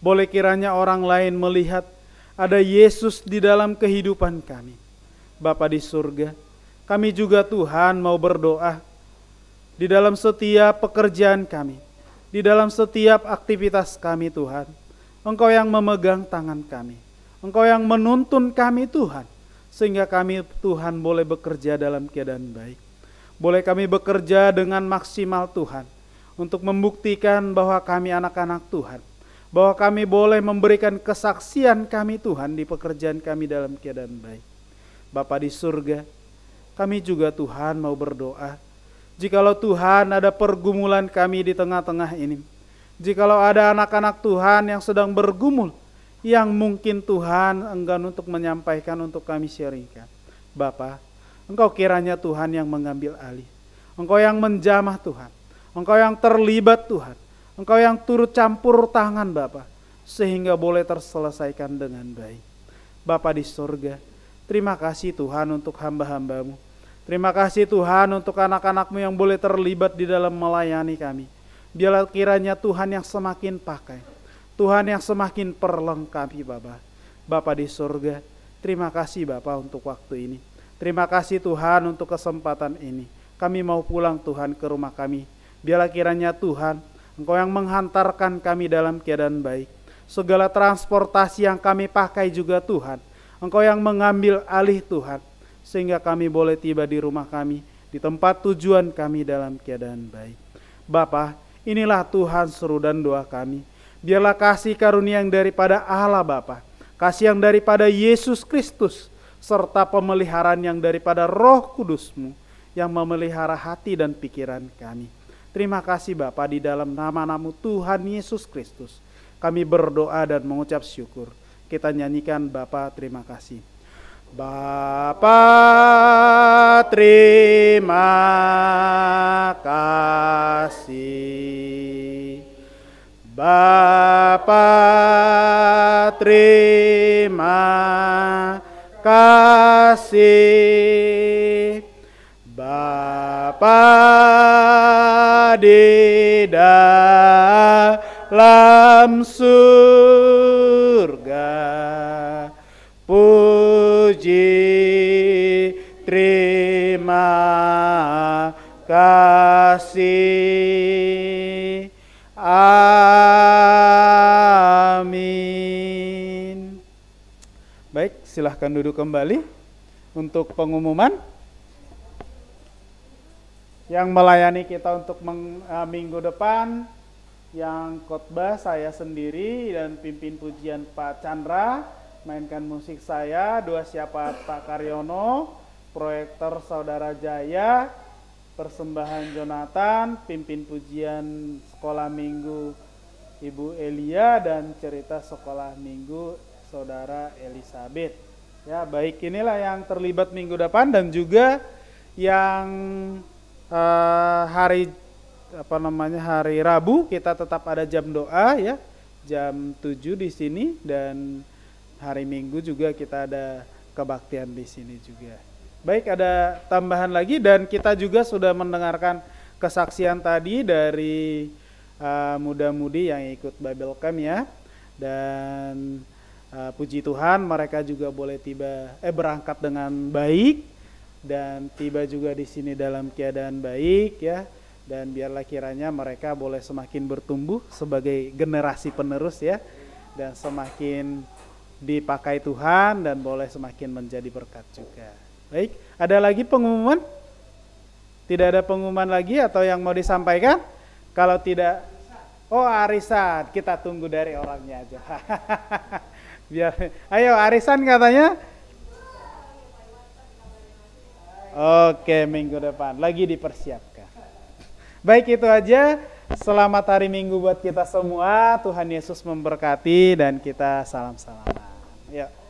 Boleh kiranya orang lain melihat ada Yesus di dalam kehidupan kami. Bapa di surga, kami juga Tuhan mau berdoa di dalam setiap pekerjaan kami, di dalam setiap aktivitas kami Tuhan. Engkau yang memegang tangan kami, Engkau yang menuntun kami Tuhan, sehingga kami Tuhan boleh bekerja dalam keadaan baik. Boleh kami bekerja dengan maksimal Tuhan, untuk membuktikan bahwa kami anak-anak Tuhan, bahwa kami boleh memberikan kesaksian kami Tuhan di pekerjaan kami dalam keadaan baik. Bapa di surga, kami juga Tuhan mau berdoa, jikalau Tuhan ada pergumulan kami di tengah-tengah ini, jikalau ada anak-anak Tuhan yang sedang bergumul, yang mungkin Tuhan enggan untuk menyampaikan untuk kami sharingkan, Bapa, Engkau kiranya Tuhan yang mengambil alih, Engkau yang menjamah Tuhan, Engkau yang terlibat Tuhan, Engkau yang turut campur tangan Bapa, sehingga boleh terselesaikan dengan baik. Bapa di surga, terima kasih Tuhan untuk hamba-hamba-Mu. Terima kasih Tuhan untuk anak-anak-Mu yang boleh terlibat di dalam melayani kami. Biarlah kiranya Tuhan yang semakin pakai, Tuhan yang semakin perlengkapi Bapa. Bapa di surga, terima kasih Bapa untuk waktu ini. Terima kasih Tuhan untuk kesempatan ini. Kami mau pulang Tuhan ke rumah kami. Biarlah kiranya Tuhan, Engkau yang menghantarkan kami dalam keadaan baik. Segala transportasi yang kami pakai juga Tuhan, Engkau yang mengambil alih Tuhan, sehingga kami boleh tiba di rumah kami, di tempat tujuan kami dalam keadaan baik. Bapa, inilah Tuhan seru dan doa kami. Biarlah kasih karunia yang daripada Allah Bapa, kasih yang daripada Yesus Kristus, serta pemeliharaan yang daripada Roh Kudus-Mu yang memelihara hati dan pikiran kami. Terima kasih Bapa, di dalam nama-Mu Tuhan Yesus Kristus kami berdoa dan mengucap syukur. Kita nyanyikan Bapa terima kasih. Bapa terima kasih, Bapa terima kasih, Bapa di dalam surga, puji terima kasih. Amin. Baik, silahkan duduk kembali untuk pengumuman. Yang melayani kita untuk minggu depan, yang khotbah saya sendiri dan pimpin pujian Pak Chandra, mainkan musik saya, dua siapa Pak Karyono, proyektor Saudara Jaya, persembahan Jonathan, pimpin pujian sekolah minggu Ibu Elia, dan cerita sekolah minggu Saudara Elizabeth. Ya, baik, inilah yang terlibat minggu depan, dan juga yang hari Rabu kita tetap ada jam doa ya, jam 7 di sini, dan hari Minggu juga kita ada kebaktian di sini juga. Baik, ada tambahan lagi, dan kita juga sudah mendengarkan kesaksian tadi dari muda-mudi yang ikut Bible Camp ya, dan puji Tuhan mereka juga boleh berangkat dengan baik dan tiba juga di sini dalam keadaan baik ya, dan biarlah kiranya mereka boleh semakin bertumbuh sebagai generasi penerus ya, dan semakin dipakai Tuhan dan boleh semakin menjadi berkat juga. Baik, ada lagi pengumuman? Tidak ada pengumuman lagi atau yang mau disampaikan? Kalau tidak, arisan, kita tunggu dari orangnya aja. Biar, ayo arisan katanya. Oke, minggu depan lagi dipersiapkan. Baik, itu aja. Selamat hari Minggu buat kita semua. Tuhan Yesus memberkati dan kita salam-salaman. Yuk.